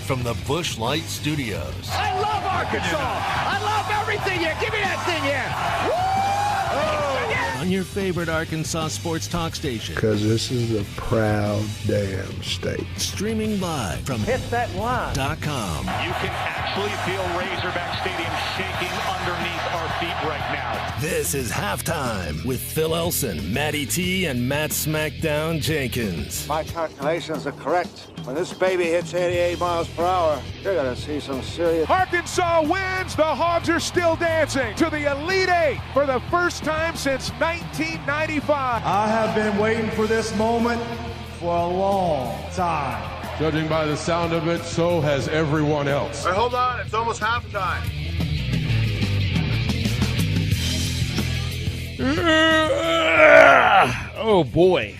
from the Busch Light Studios. I love Arkansas. I love everything here. Give me that thing here. Woo! On your favorite Arkansas sports talk station. Because this is a proud damn state. Streaming live from HitThatOne.com. You can actually feel Razorback Stadium shaking underneath our feet right now. This is Halftime with Phil Elson, Matty T, and Matt Smackdown Jenkins. My calculations are correct. When this baby hits 88 miles per hour, you're going to see some serious... Arkansas wins. The Hogs are still dancing to the Elite Eight for the first time since 1995. I have been waiting for this moment for a long time. Judging by the sound of it, so has everyone else. Hey, hold on. It's almost halftime. Oh, boy.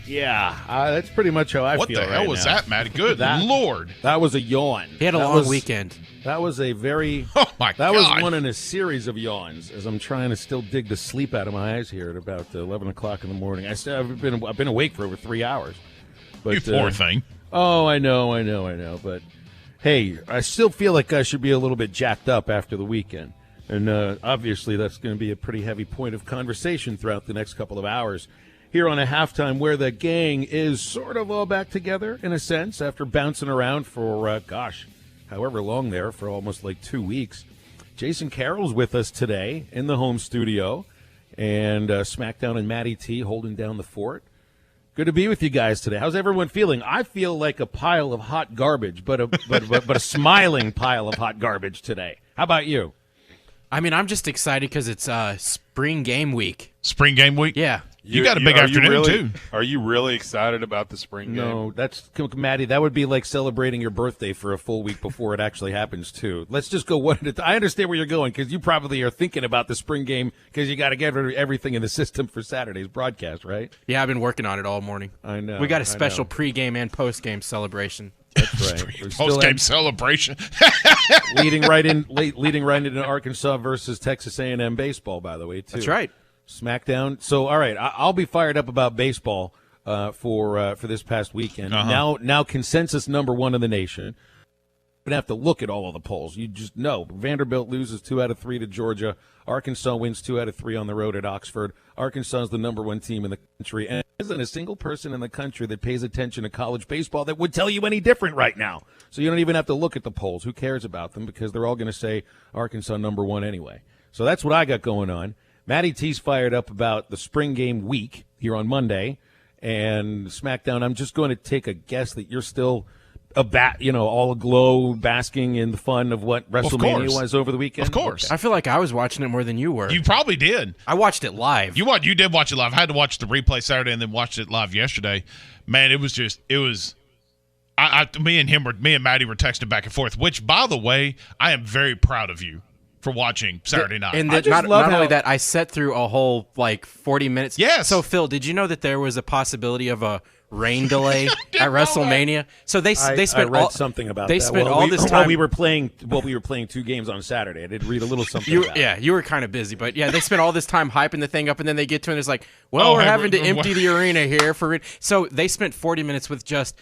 Yeah, that's pretty much how I feel right now. What the hell was that, Matty? Good Lord. That was a yawn. He had a long weekend. That was a very – oh, my God. That was one in a series of yawns as I'm trying to still dig the sleep out of my eyes here at about 11 o'clock in the morning. I've been awake for over 3 hours. But, you poor thing. Oh, I know. But, hey, I still feel like I should be a little bit jacked up after the weekend. And obviously that's going to be a pretty heavy point of conversation throughout the next couple of hours here on a halftime where the gang is sort of all back together in a sense after bouncing around for, however long there, for almost like 2 weeks. Jason Carroll's with us today in the home studio, and Smackdown and Matty T holding down the fort. Good to be with you guys today. How's everyone feeling? I feel like a pile of hot garbage, but a smiling pile of hot garbage today. How about you? I mean, I'm just excited because it's spring game week. Spring game week? Yeah. You got a big afternoon, too. Are you really excited about the spring game? No, that's Matty. That would be like celebrating your birthday for a full week before it actually happens, too. Let's just go one at a time. I understand where you're going because you probably are thinking about the spring game because you got to get everything in the system for Saturday's broadcast, right? Yeah, I've been working on it all morning. I know. We got a special pregame and postgame celebration. That's right. Post-game celebration. leading right into Arkansas versus Texas A&M baseball, by the way, too. That's right. Smackdown. So, all right, I'll be fired up about baseball for this past weekend. Now consensus number one in the nation. You're going to have to look at all of the polls. You just know. Vanderbilt loses 2 out of 3 to Georgia. Arkansas wins 2 out of 3 on the road at Oxford. Arkansas is the number one team in the country. And there isn't a single person in the country that pays attention to college baseball that would tell you any different right now. So you don't even have to look at the polls. Who cares about them? Because they're all going to say Arkansas number one anyway. So that's what I got going on. Matty T's fired up about the spring game week here on Monday. And Smackdown, I'm just going to take a guess that you're still all aglow, basking in the fun of what WrestleMania was over the weekend. Of course. Okay. I feel like I was watching it more than you were. You probably did. I watched it live. You did watch it live. I had to watch the replay Saturday and then watched it live yesterday. Man, me and Matty were texting back and forth, which, by the way, I am very proud of you for watching Saturday night. And not only that, I sat through a whole 40 minutes. Yes. So, Phil, did you know that there was a possibility of a rain delay at WrestleMania? So they spent I read something about they that. spent all this time. We were playing 2 games on Saturday. I did read a little something about it. Yeah, you were kind of busy, but yeah, they spent all this time hyping the thing up, and then they get to it and it's like, we're having to empty the arena here for it. So they spent 40 minutes with just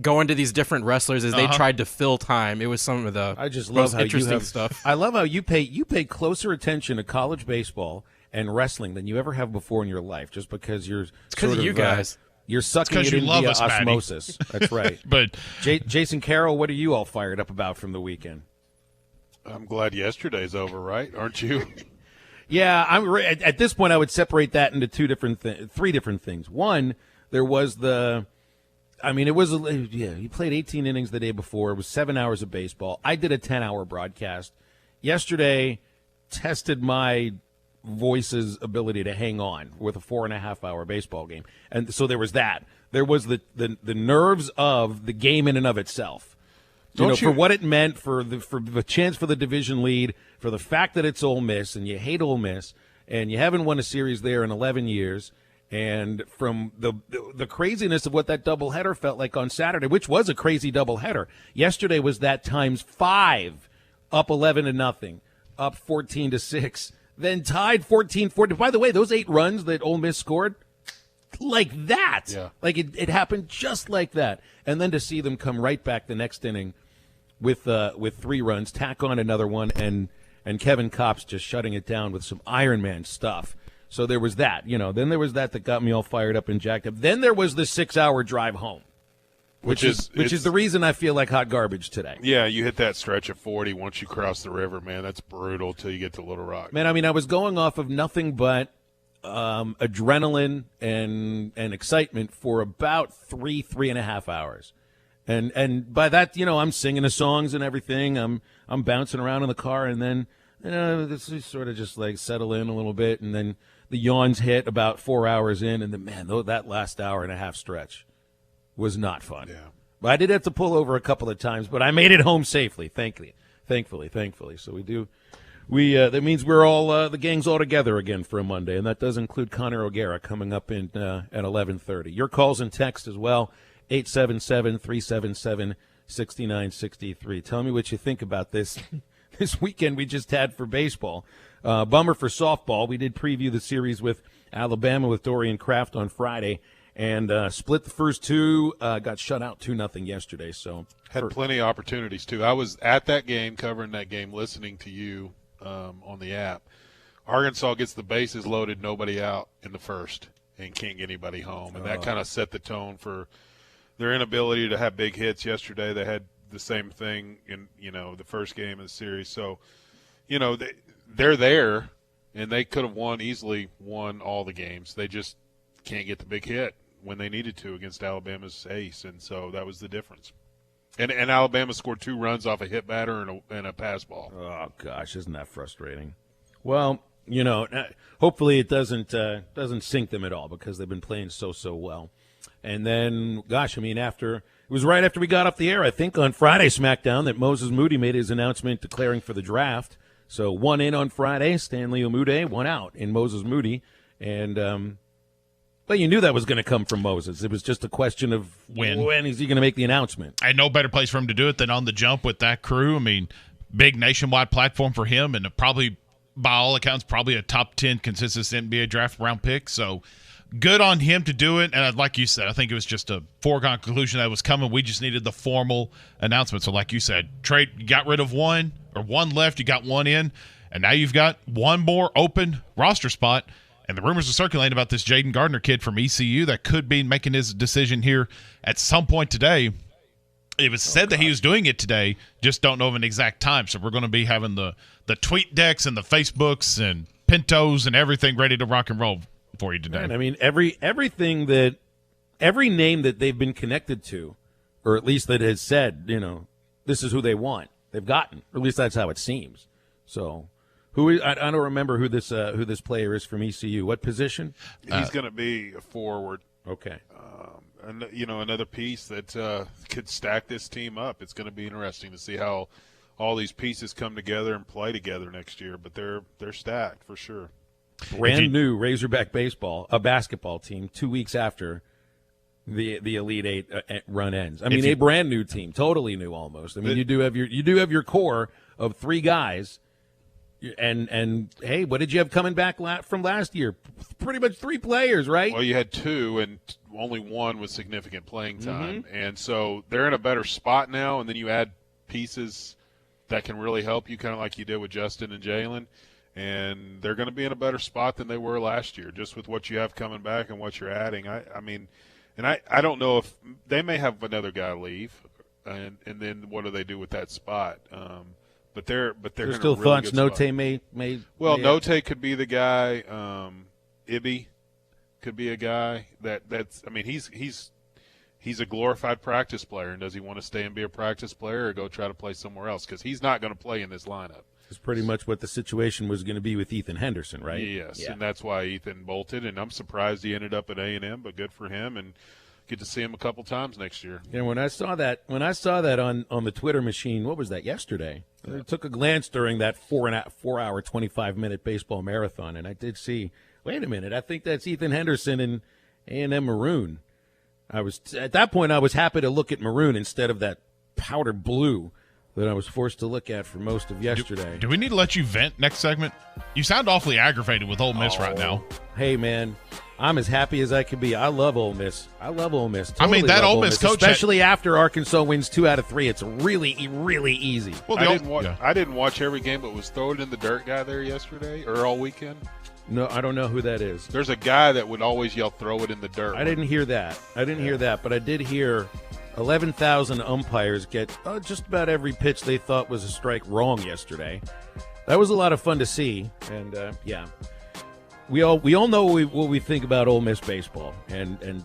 going to these different wrestlers as they tried to fill time. It was some of the most interesting stuff. I love how you pay closer attention to college baseball and wrestling than you ever have before in your life, just because you're because of you guys. You're sucking it in via osmosis. That's right. But Jason Carroll, what are you all fired up about from the weekend? I'm glad yesterday's over, right? Aren't you? Yeah, at this point I would separate that into three different things. One, there was he played 18 innings the day before. It was 7 hours of baseball. I did a 10-hour broadcast. Yesterday, tested my voice's ability to hang on with a 4.5-hour baseball game. And so there was that. There was the nerves of the game in and of itself. For what it meant, for the chance for the division lead, for the fact that it's Ole Miss, and you hate Ole Miss, and you haven't won a series there in 11 years, and from the craziness of what that doubleheader felt like on Saturday, which was a crazy doubleheader. Yesterday was that times 5, up 11-0, up 14-6, then tied 14-14. By the way, those 8 runs that Ole Miss scored, like that. Yeah. Like it happened just like that. And then to see them come right back the next inning with 3 runs, tack on another one, and Kevin Kopp's just shutting it down with some Iron Man stuff. So there was that, Then there was that got me all fired up and jacked up. Then there was the 6-hour drive home, which is the reason I feel like hot garbage today. Yeah, you hit that stretch of 40 once you cross the river, man. That's brutal till you get to Little Rock. Man, I mean, I was going off of nothing but adrenaline and excitement for about 3.5 hours. And by that, I'm singing the songs and everything. I'm bouncing around in the car, and then this is sort of just like settle in a little bit, and then the yawns hit about 4 hours in, and then that last hour and a half stretch was not fun. Yeah. But I did have to pull over a couple of times, but I made it home safely, thankfully. So we do. That means we're all the gang's all together again for a Monday, and that does include Connor O'Gara coming up at 11:30. Your calls and text as well. 877-377-6963. Tell me what you think about this weekend we just had for baseball. Bummer for softball. We did preview the series with Alabama with Dorian Kraft on Friday, and split the first 2, got shut out 2-0 yesterday. So had plenty of opportunities, too. I was at that game, covering that game, listening to you on the app. Arkansas gets the bases loaded, nobody out in the first, and can't get anybody home. And that kind of set the tone for their inability to have big hits yesterday. They had the same thing in, the first game of the series. So, they're there, and they could have easily won all the games. They just can't get the big hit when they needed to against Alabama's ace, and so that was the difference. And Alabama scored 2 runs off a hit batter and a pass ball. Oh, gosh, isn't that frustrating? Well, hopefully it doesn't sink them at all because they've been playing so well. And then, gosh, I mean, it was right after we got off the air, I think, on Friday SmackDown that Moses Moody made his announcement declaring for the draft. So 1 in on Friday, Stanley Umude, 1 out in Moses Moody. And but you knew that was going to come from Moses. It was just a question of when is he going to make the announcement. I had no better place for him to do it than on the jump with that crew. I mean, big nationwide platform for him, and probably, by all accounts, probably a top 10 consensus NBA draft round pick. So good on him to do it. And like you said, I think it was just a foregone conclusion that was coming. We just needed the formal announcement. So like you said, trade, you got rid of 1 left, you got 1 in, and now you've got 1 more open roster spot. And the rumors are circulating about this Jaden Gardner kid from ECU that could be making his decision here at some point today. It was said that he was doing it today, just don't know of an exact time. So we're going to be having the tweet decks and the Facebooks and Pintos and everything ready to rock and roll for you today. Man, I mean, every name that they've been connected to, or at least that has said, this is who they want, they've gotten. Or at least that's how it seems. So I don't remember who this player is from ECU. What position? He's going to be a forward. Okay. Another piece that could stack this team up. It's going to be interesting to see how all these pieces come together and play together next year. But they're stacked for sure. Brand new Razorback basketball team 2 weeks after the Elite Eight run ends. I mean, a brand new team, totally new almost. I mean, you do have your core of 3 guys. And hey, what did you have coming back from last year? Pretty much 3 players, right? Well, you had 2, and only 1 with significant playing time. Mm-hmm. And so they're in a better spot now, and then you add pieces that can really help you, kind of like you did with Justin and Jalen, and they're going to be in a better spot than they were last year, just with what you have coming back and what you're adding. I don't know if they may have another guy leave, and then what do they do with that spot? But they're still really thoughts Note may Note could be the guy. Ibby could be a guy that's. I mean, he's a glorified practice player, and does he want to stay and be a practice player or go try to play somewhere else? Because he's not going to play in this lineup. It's pretty much what the situation was going to be with Ethan Henderson, right? Yes, yeah. And that's why Ethan bolted, and I'm surprised he ended up at A&M, but good for him, and get to see him a couple times next year. And when I saw that on the Twitter machine, what was that, yesterday? Yeah. I took a glance during that 4-hour, 25-minute baseball marathon, and I did see, wait a minute, I think that's Ethan Henderson in A&M Maroon. At that point, I was happy to look at Maroon instead of that powder blue that I was forced to look at for most of yesterday. Do we need to let you vent next segment? You sound awfully aggravated with Ole Miss right now. Hey, man, I'm as happy as I can be. I love Ole Miss. Totally I mean, that Ole Miss coach, especially after Arkansas wins 2 out of 3, it's really, really easy. Well, I didn't watch every game, but was throw it in the dirt guy there yesterday or all weekend? No, I don't know who that is. There's a guy that would always yell, throw it in the dirt. I didn't hear that. But I did hear 11,000 umpires get just about every pitch they thought was a strike wrong yesterday. That was a lot of fun to see, and yeah, we all know what we think about Ole Miss baseball, and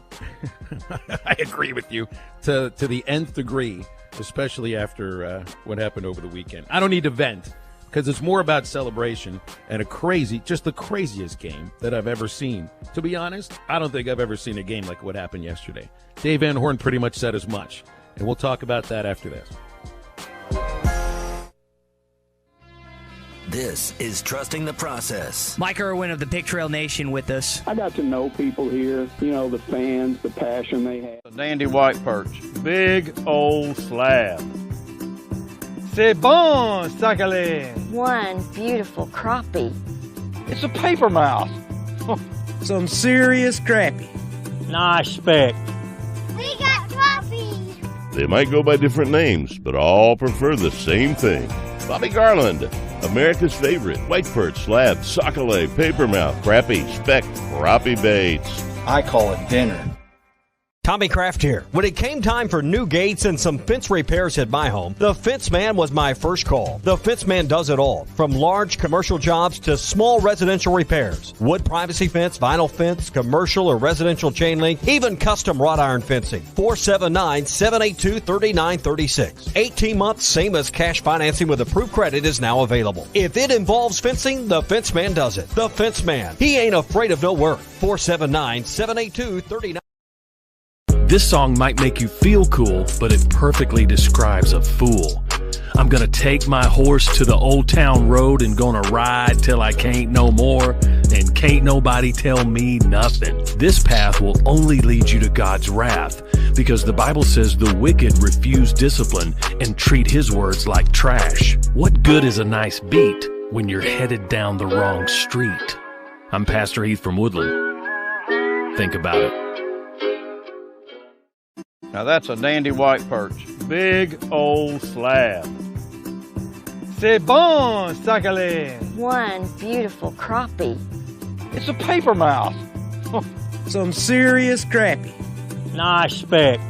I agree with you to the nth degree, especially after what happened over the weekend. I don't need to vent because it's more about celebration and just the craziest game that I've ever seen. To be honest, I don't think I've ever seen a game like what happened yesterday. Dave Van Horn pretty much said as much, and we'll talk about that after this. This is Trusting the Process. Mike Irwin of the Big Trail Nation with us. I got to know people here, the fans, the passion they have. A dandy white perch. Big old slab. C'est bon, sacalé. One beautiful crappie. It's a paper mouth. Some serious crappie. Nice speck. We got crappie. They might go by different names, but all prefer the same thing. Bobby Garland, America's favorite white perch, slab, sockeye, papermouth, crappie, speck, crappie baits. I call it dinner. Tommy Kraft here. When it came time for new gates and some fence repairs at my home, the Fence Man was my first call. The Fence Man does it all, from large commercial jobs to small residential repairs. Wood privacy fence, vinyl fence, commercial or residential chain link, even custom wrought iron fencing. 479-782-3936. 18 months, same as cash financing with approved credit is now available. If it involves fencing, the Fence Man does it. The Fence Man. He ain't afraid of no work. 479-782-3936. This song might make you feel cool, but it perfectly describes a fool. I'm gonna take my horse to the old town road and gonna ride till I can't no more, and can't nobody tell me nothing. This path will only lead you to God's wrath, because the Bible says the wicked refuse discipline and treat his words like trash. What good is a nice beat when you're headed down the wrong street? I'm Pastor Heath from Woodland. Think about it. Now that's a dandy white perch. Big old slab. C'est bon, sacalé. One beautiful crappie. It's a paper mouth. Some serious crappie. Nice speck.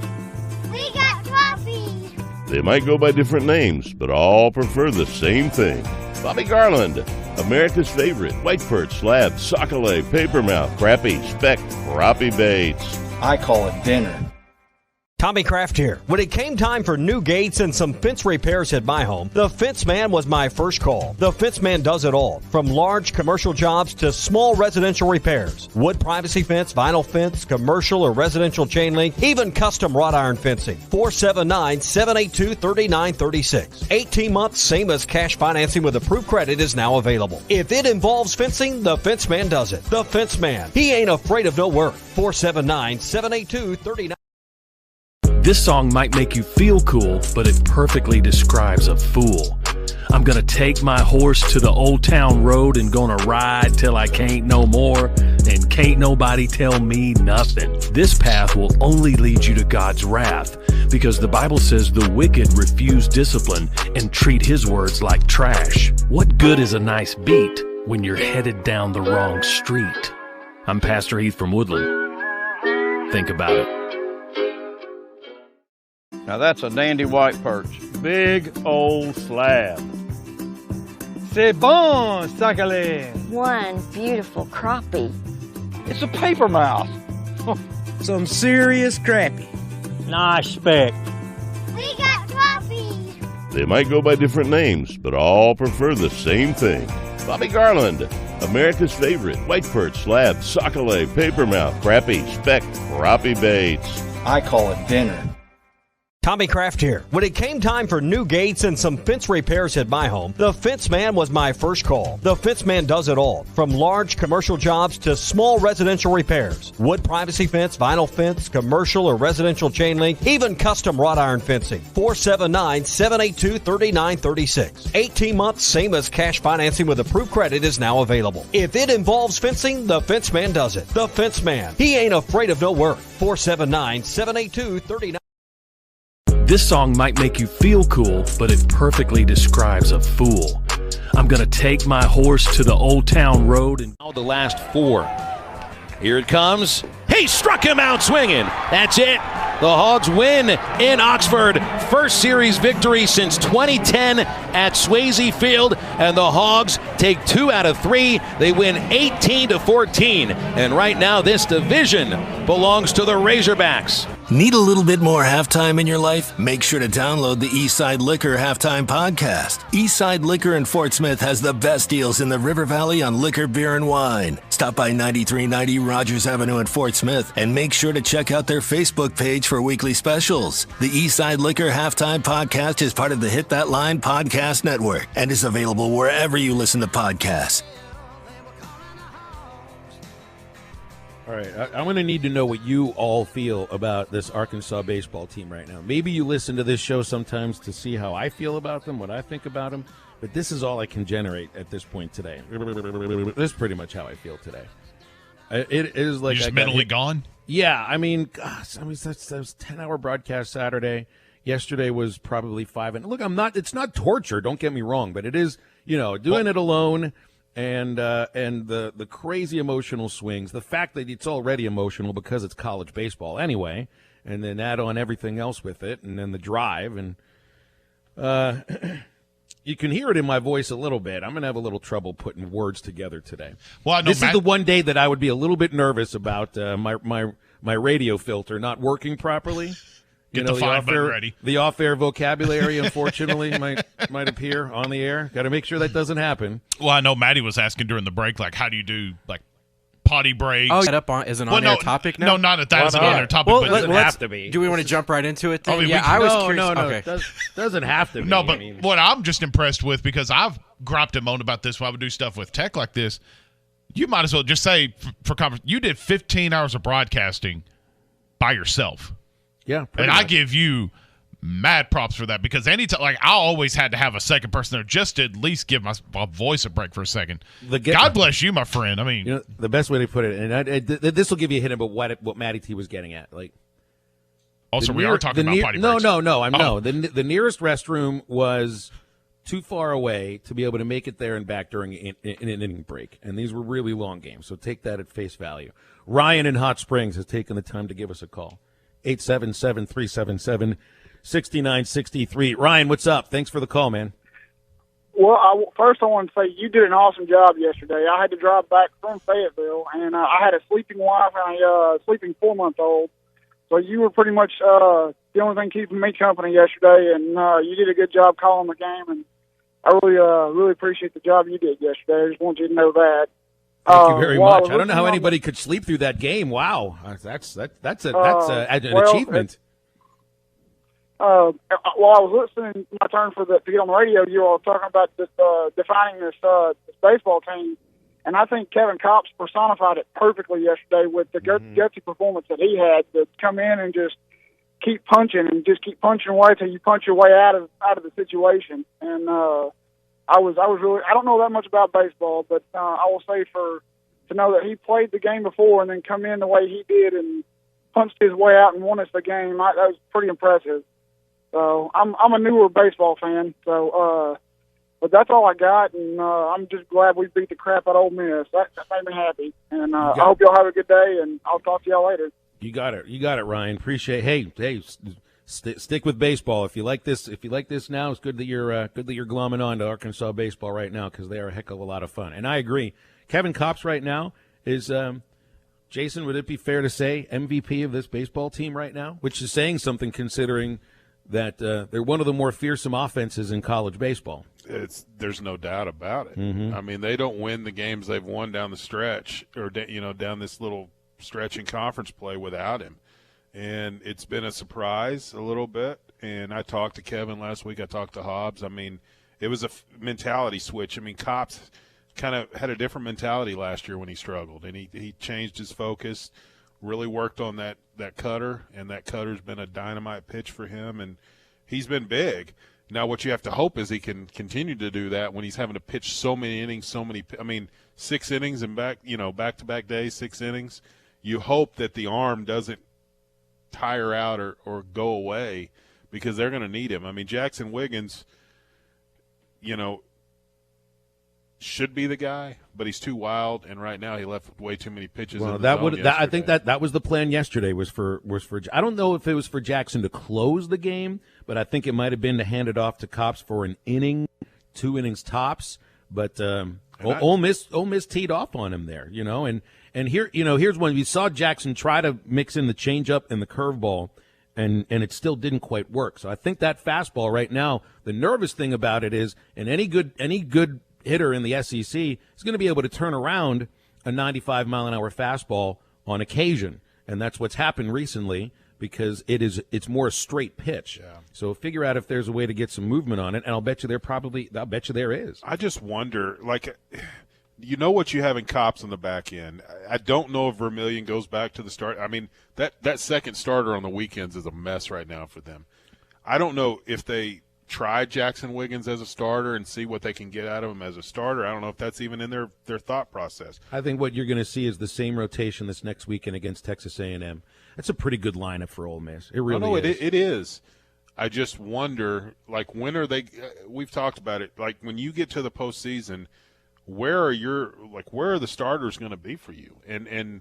We got crappie. They might go by different names, but all prefer the same thing. Bobby Garland, America's favorite white perch, slab, sockeye, papermouth, crappie, speck, crappie baits. I call it dinner. Tommy Kraft here. When it came time for new gates and some fence repairs at my home, the Fence Man was my first call. The Fence Man does it all, from large commercial jobs to small residential repairs. Wood privacy fence, vinyl fence, commercial or residential chain link, even custom wrought iron fencing. 479-782-3936. 18 months, same as cash financing with approved credit is now available. If it involves fencing, the Fence Man does it. The Fence Man. He ain't afraid of no work. 479-782-3936. This song might make you feel cool, but it perfectly describes a fool. I'm gonna take my horse to the old town road and gonna ride till I can't no more, and can't nobody tell me nothing. This path will only lead you to God's wrath, because the Bible says the wicked refuse discipline and treat his words like trash. What good is a nice beat when you're headed down the wrong street? I'm Pastor Heath from Woodland. Think about it. Now that's a dandy white perch. Big old slab. C'est bon, sacalé. One beautiful crappie. It's a paper mouth. Some serious crappie. Nice speck. We got crappie. They might go by different names, but all prefer the same thing. Bobby Garland, America's favorite white perch, slab, sockeye, papermouth, crappie, speck, crappie baits. I call it dinner. Tommy Kraft here. When it came time for new gates and some fence repairs at my home, the Fence Man was my first call. The Fence Man does it all, from large commercial jobs to small residential repairs. Wood privacy fence, vinyl fence, commercial or residential chain link, even custom wrought iron fencing. 479-782-3936. 18 months, same as cash financing with approved credit is now available. If it involves fencing, the Fence Man does it. The Fence Man. He ain't afraid of no work. 479-782-3936. This song might make you feel cool, but it perfectly describes a fool. I'm gonna take my horse to the Old Town Road and Now the last 4. Here it comes. He struck him out swinging. That's it. The Hogs win in Oxford. First series victory since 2010 at Swayze Field, and the Hogs take 2 out of 3. They win 18-14, and right now this division belongs to the Razorbacks. Need a little bit more halftime in your life? Make sure to download the Eastside Liquor Halftime Podcast. Eastside Liquor in Fort Smith has the best deals in the River Valley on liquor, beer, and wine. Stop by 9390 Rogers Avenue in Fort Smith and make sure to check out their Facebook page for weekly specials. The Eastside Liquor Halftime Podcast is part of the Hit That Line Podcast Network and is available wherever you listen to podcasts. All right, I'm going to need to know what you all feel about this Arkansas baseball team right now. Maybe you listen to this show sometimes to see how I feel about them, what I think about them, but this is all I can generate at this point today. This is pretty much how I feel today. It is like you're just mentally gone? Yeah, I mean, gosh, that was 10-hour broadcast Saturday. Yesterday was probably 5. And look, it's not torture, don't get me wrong, but it is, doing it alone. And the crazy emotional swings, the fact that it's already emotional because it's college baseball anyway, and then add on everything else with it, and then the drive, and you can hear it in my voice a little bit. I'm going to have a little trouble putting words together today. Well, this is the one day that I would be a little bit nervous about my radio filter not working properly. Get the fine button ready. The off-air vocabulary, unfortunately, might appear on the air. Got to make sure that doesn't happen. Well, I know Maddie was asking during the break, like, how do you do, like, potty breaks? Oh, set up as an on-air topic now? No, not that as an on-air topic. Well, but it doesn't have to be. Do we want to jump right into it then? I mean, I was curious. No, okay. it doesn't have to be. No, but what I'm just impressed with, because I've gropped and moaned about this while we do stuff with tech like this, you might as well just say, for conference, you did 15 hours of broadcasting by yourself. Yeah, and much. I give you mad props for that, because anytime, like, I always had to have a second person there just to at least give my voice a break for a second. God bless you, my friend. I mean, the best way to put it, and this will give you a hint about what Matty T was getting at. Like, also, we are talking about potty breaks. No. The nearest restroom was too far away to be able to make it there and back during an inning break, and these were really long games. So take that at face value. Ryan in Hot Springs has taken the time to give us a call. 877-377-6963. Ryan, what's up? Thanks for the call, man. Well, first I want to say you did an awesome job yesterday. I had to drive back from Fayetteville, and I had a sleeping wife and a sleeping 4-month-old. So you were pretty much the only thing keeping me company yesterday, and you did a good job calling the game, and I really appreciate the job you did yesterday. I just want you to know that. Thank you very much. I don't know how anybody could sleep through that game. Wow, that's an achievement. While I was listening, my turn to get on the radio, you all talking about this defining this baseball team, and I think Kevin Kopps personified it perfectly yesterday with the gutsy performance that he had to come in and just keep punching away till you punch your way out of the situation. And I was really, I don't know that much about baseball, but I will say to know that he played the game before and then come in the way he did and punched his way out and won us the game, that was pretty impressive. So I'm a newer baseball fan, so but that's all I got, and I'm just glad we beat the crap out of Ole Miss. That made me happy, and I hope y'all have a good day, and I'll talk to y'all later. You got it, Ryan. Appreciate. Hey. Stick with baseball. If you like this now, it's good that you're glomming on to Arkansas baseball right now, because they are a heck of a lot of fun. And I agree. Kevin Kopps right now is, Jason, would it be fair to say MVP of this baseball team right now? Which is saying something, considering that they're one of the more fearsome offenses in college baseball. There's no doubt about it. Mm-hmm. I mean, they don't win the games they've won down the stretch, or down this little stretch in conference play without him. and it's been a surprise a little bit. And I talked to Kevin last week. I talked to Hobbs. I mean, it was a mentality switch. I mean, Kops kind of had a different mentality last year when he struggled, and he changed his focus, really worked on that cutter, and that cutter's been a dynamite pitch for him, and he's been big. Now what you have to hope is he can continue to do that when he's having to pitch so many innings, 6 innings and back-to-back days, 6 innings. You hope that the arm doesn't tire out or go away, because they're going to need him. I mean, Jackson Wiggins, should be the guy, but he's too wild, and right now he left way too many pitches. Well, in I think that was the plan yesterday. Was for I don't know if it was for Jackson to close the game, but I think it might have been to hand it off to Kops for an inning, 2 innings tops. But Ole Miss teed off on him there, and here's one. We saw Jackson try to mix in the changeup and the curveball, and it still didn't quite work. So I think that fastball right now, the nervous thing about it is, and any good hitter in the SEC is going to be able to turn around a 95-mile-an-hour fastball on occasion, and that's what's happened recently, because it's more a straight pitch. Yeah. So figure out if there's a way to get some movement on it, and I'll bet you there is. I just wonder, what you have in Kops on the back end. I don't know if Vermillion goes back to the start. I mean, that second starter on the weekends is a mess right now for them. I don't know if they try Jackson Wiggins as a starter and see what they can get out of him as a starter. I don't know if that's even in their thought process. I think what you're going to see is the same rotation this next weekend against Texas A&M. That's a pretty good lineup for Ole Miss. It really is. It is. I just wonder, when are they we've talked about it, when you get to the postseason, where are the starters going to be for you? And I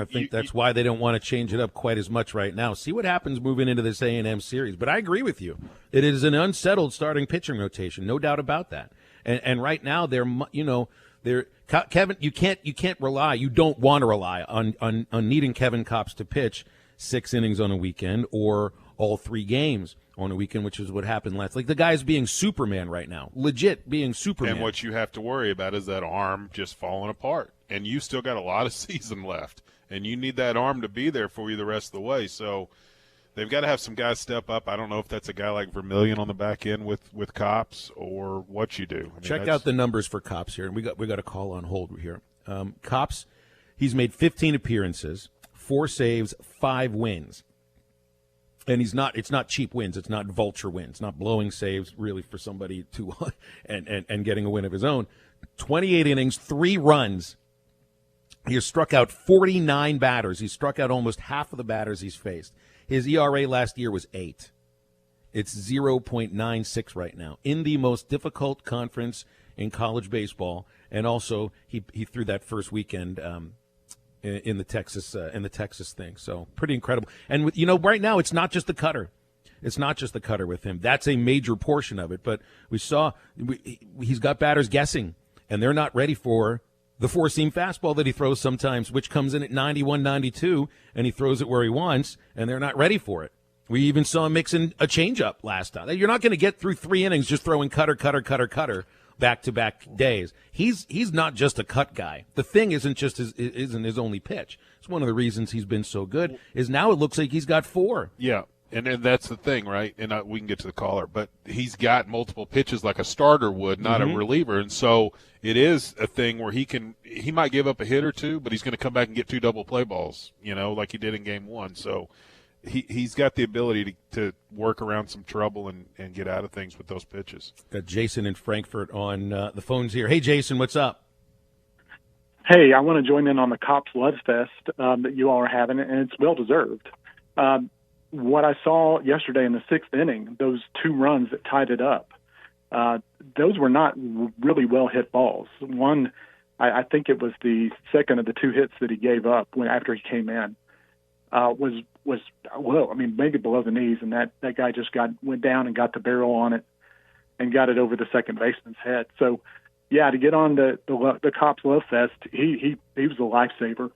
think that's why they don't want to change it up quite as much right now. See what happens moving into this A&M series. But I agree with you. It is an unsettled starting pitching rotation, no doubt about that. And right now Kevin, you can't rely. You don't want to rely on needing Kevin Kops to pitch 6 innings on a weekend or all 3 games on a weekend, which is what happened last. The guy's being Superman right now, legit being Superman. And what you have to worry about is that arm just falling apart. And you still got a lot of season left. And you need that arm to be there for you the rest of the way. So they've got to have some guys step up. I don't know if that's a guy like Vermillion on the back end with Kops or what you do. Check out the numbers for Kops here. And we got a call on hold here. Kops, he's made 15 appearances, 4 saves, 5 wins. And it's not cheap wins. It's not vulture wins, not blowing saves really for somebody to and getting a win of his own. 28 innings, 3 runs. He has struck out 49 batters. He struck out almost half of the batters he's faced. His ERA last year was 8. It's 0.96 right now. In the most difficult conference in college baseball, and also he threw that first weekend in the Texas thing. So pretty incredible. And right now it's not just the cutter. It's not just the cutter with him. That's a major portion of it. But he's got batters guessing, and they're not ready for the 4-seam fastball that he throws sometimes, which comes in at 91, 92, and he throws it where he wants, and they're not ready for it. We even saw him mixing a changeup last time. You're not going to get through 3 innings just throwing cutter back-to-back days. He's not just a cut guy. The thing isn't his only pitch. It's one of the reasons he's been so good is now it looks like he's got 4. Yeah. And that's the thing, right? And we can get to the caller, but he's got multiple pitches like a starter would, not a reliever. And so it is a thing where he might give up a hit or 2, but he's going to come back and get 2 double play balls, like he did in game 1. So he's got the ability to work around some trouble and get out of things with those pitches. Got Jason in Frankfurt on the phones here. Hey, Jason, what's up? Hey, I want to join in on the Kops Love Fest that you all are having, and it's well-deserved. What I saw yesterday in the 6th inning, those 2 runs that tied it up, those were not really well-hit balls. One, I think it was the second of the 2 hits that he gave up after he came in, was maybe below the knees, and that guy just went down and got the barrel on it and got it over the second baseman's head. So, yeah, to get on the Kops Love Fest, he was a lifesaver.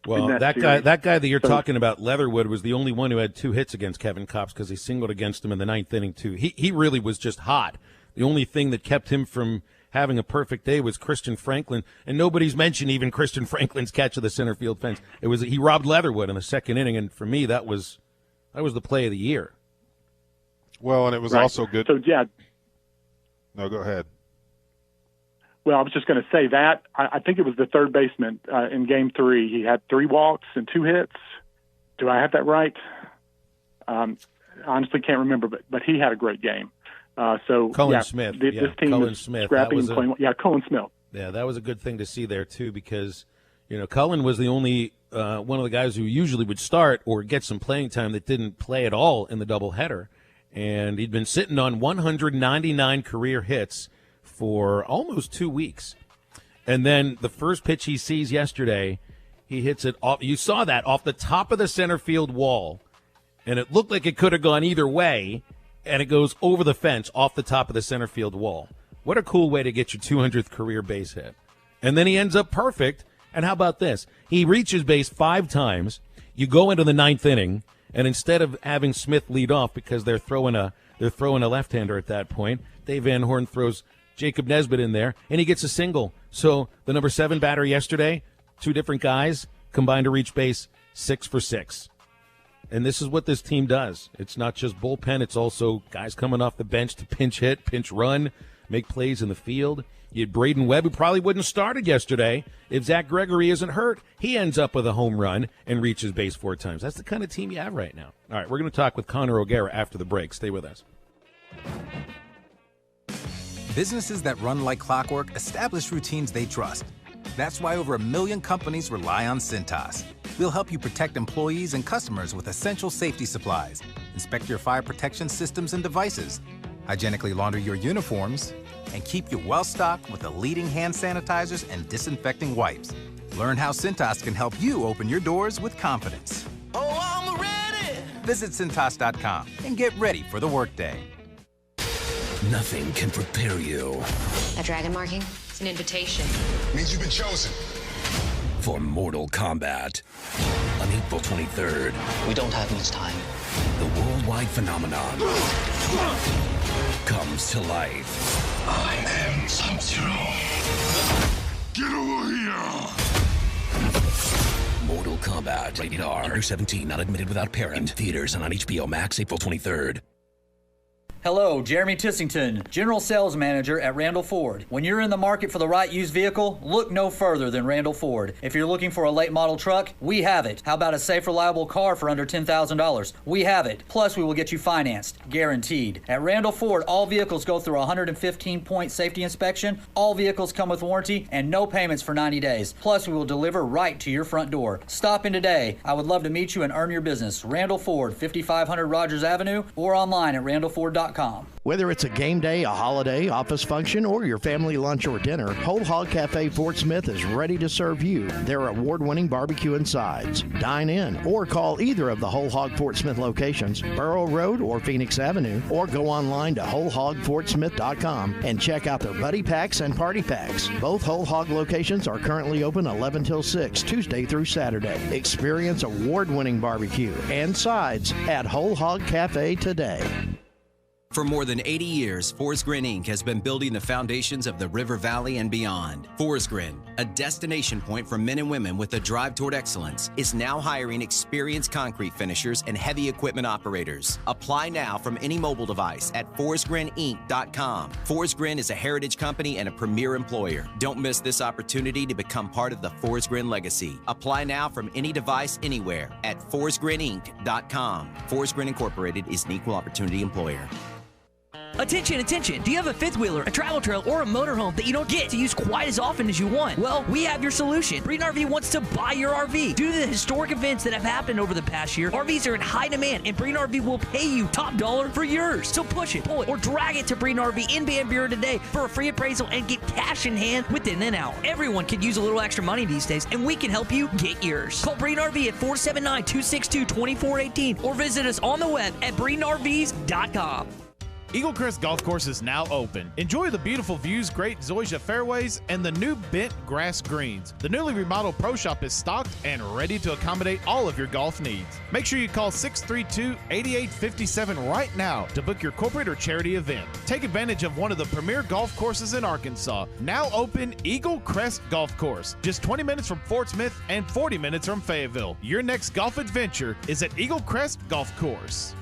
Well, that guy that you're talking about, Leatherwood, was the only one who had 2 hits against Kevin Kops because he singled against him in the 9th inning too. He really was just hot. The only thing that kept him from having a perfect day was Christian Franklin, and nobody's mentioned even Christian Franklin's catch of the center field fence. He robbed Leatherwood in the second inning, and for me, that was the play of the year. Well, and it was also good. So, yeah. No, go ahead. Well, I was just going to say that. I think it was the third baseman in Game 3. He had 3 walks and 2 hits. Do I have that right? I honestly can't remember, but he had a great game. Colin Smith. This team Colin is Smith. scrappy and playing. Yeah, Colin Smith. Yeah, that was a good thing to see there, too, because, Cullen was the only one of the guys who usually would start or get some playing time that didn't play at all in the doubleheader. And he'd been sitting on 199 career hits for almost 2 weeks. And then the first pitch he sees yesterday, he hits it off. You saw that off the top of the center field wall, and it looked like it could have gone either way, and it goes over the fence off the top of the center field wall. What a cool way to get your 200th career base hit. And then he ends up perfect. And how about this? He reaches base 5 times. You go into the 9th inning, and instead of having Smith lead off because they're throwing a left-hander at that point, Dave Van Horn throws Jacob Nesbitt in there, and he gets a single. So the number 7 batter yesterday, 2 different guys combined to reach base 6 for 6. And this is what this team does. It's not just bullpen. It's also guys coming off the bench to pinch hit, pinch run, make plays in the field. You had Braden Webb, who probably wouldn't have started yesterday. If Zach Gregory isn't hurt, he ends up with a home run and reaches base 4 times. That's the kind of team you have right now. All right, we're going to talk with Connor O'Gara after the break. Stay with us. Businesses that run like clockwork establish routines they trust. That's why over 1 million companies rely on Cintas. We'll help you protect employees and customers with essential safety supplies, inspect your fire protection systems and devices, hygienically launder your uniforms, and keep you well-stocked with the leading hand sanitizers and disinfecting wipes. Learn how Cintas can help you open your doors with confidence. Oh, I'm ready! Visit Cintas.com and get ready for the workday. Nothing can prepare you. A dragon marking? It's an invitation. Means you've been chosen. For Mortal Kombat. On April 23rd. We don't have much time. The worldwide phenomenon comes to life. I am Sub-Zero. Get over here! Mortal Kombat. Rated R. Under 17. Not admitted without parent. In theaters and on HBO Max April 23rd. Hello, Jeremy Tissington, General Sales Manager at Randall Ford. When you're in the market for the right used vehicle, look no further than Randall Ford. If you're looking for a late model truck, we have it. How about a safe, reliable car for under $10,000? We have it. Plus, we will get you financed, guaranteed. At Randall Ford, all vehicles go through a 115-point safety inspection, all vehicles come with warranty, and no payments for 90 days. Plus, we will deliver right to your front door. Stop in today. I would love to meet you and earn your business. Randall Ford, 5500 Rogers Avenue, or online at randallford.com. Whether it's a game day, a holiday, office function, or your family lunch or dinner, Whole Hog Cafe Fort Smith is ready to serve you their award-winning barbecue and sides. Dine in or call either of the Whole Hog Fort Smith locations, Borough Road or Phoenix Avenue, or go online to wholehogfortsmith.com and check out their buddy packs and party packs. Both Whole Hog locations are currently open 11 till 6, Tuesday through Saturday. Experience award-winning barbecue and sides at Whole Hog Cafe today. For more than 80 years, Forest Grin Inc. has been building the foundations of the River Valley and beyond. Forest Grin, a destination point for men and women with a drive toward excellence, is now hiring experienced concrete finishers and heavy equipment operators. Apply now from any mobile device at forestgrininc.com. Forest Grin is a heritage company and a premier employer. Don't miss this opportunity to become part of the Forest Grin legacy. Apply now from any device anywhere at forestgrininc.com. Forest Grin Incorporated is an equal opportunity employer. Attention, attention! Do you have a fifth wheeler, a travel trail, or a motorhome that you don't get to use quite as often as you want? Well, we have your solution. Breeden RV wants to buy your RV. Due to the historic events that have happened over the past year, RVs are in high demand, and Breeden RV will pay you top dollar for yours. So push it, pull it, or drag it to Breeden RV in Van Buren today for a free appraisal and get cash in hand within an hour. Everyone could use a little extra money these days, and we can help you get yours. Call Breeden RV at 479-262-2418 or visit us on the web at BreedenRVs.com. Eagle Crest Golf Course is now open. Enjoy the beautiful views, great Zoysia fairways, and the new bent grass greens. The newly remodeled Pro Shop is stocked and ready to accommodate all of your golf needs. Make sure you call 632-8857 right now to book your corporate or charity event. Take advantage of one of the premier golf courses in Arkansas. Now open Eagle Crest Golf Course. Just 20 minutes from Fort Smith and 40 minutes from Fayetteville. Your next golf adventure is at Eagle Crest Golf Course.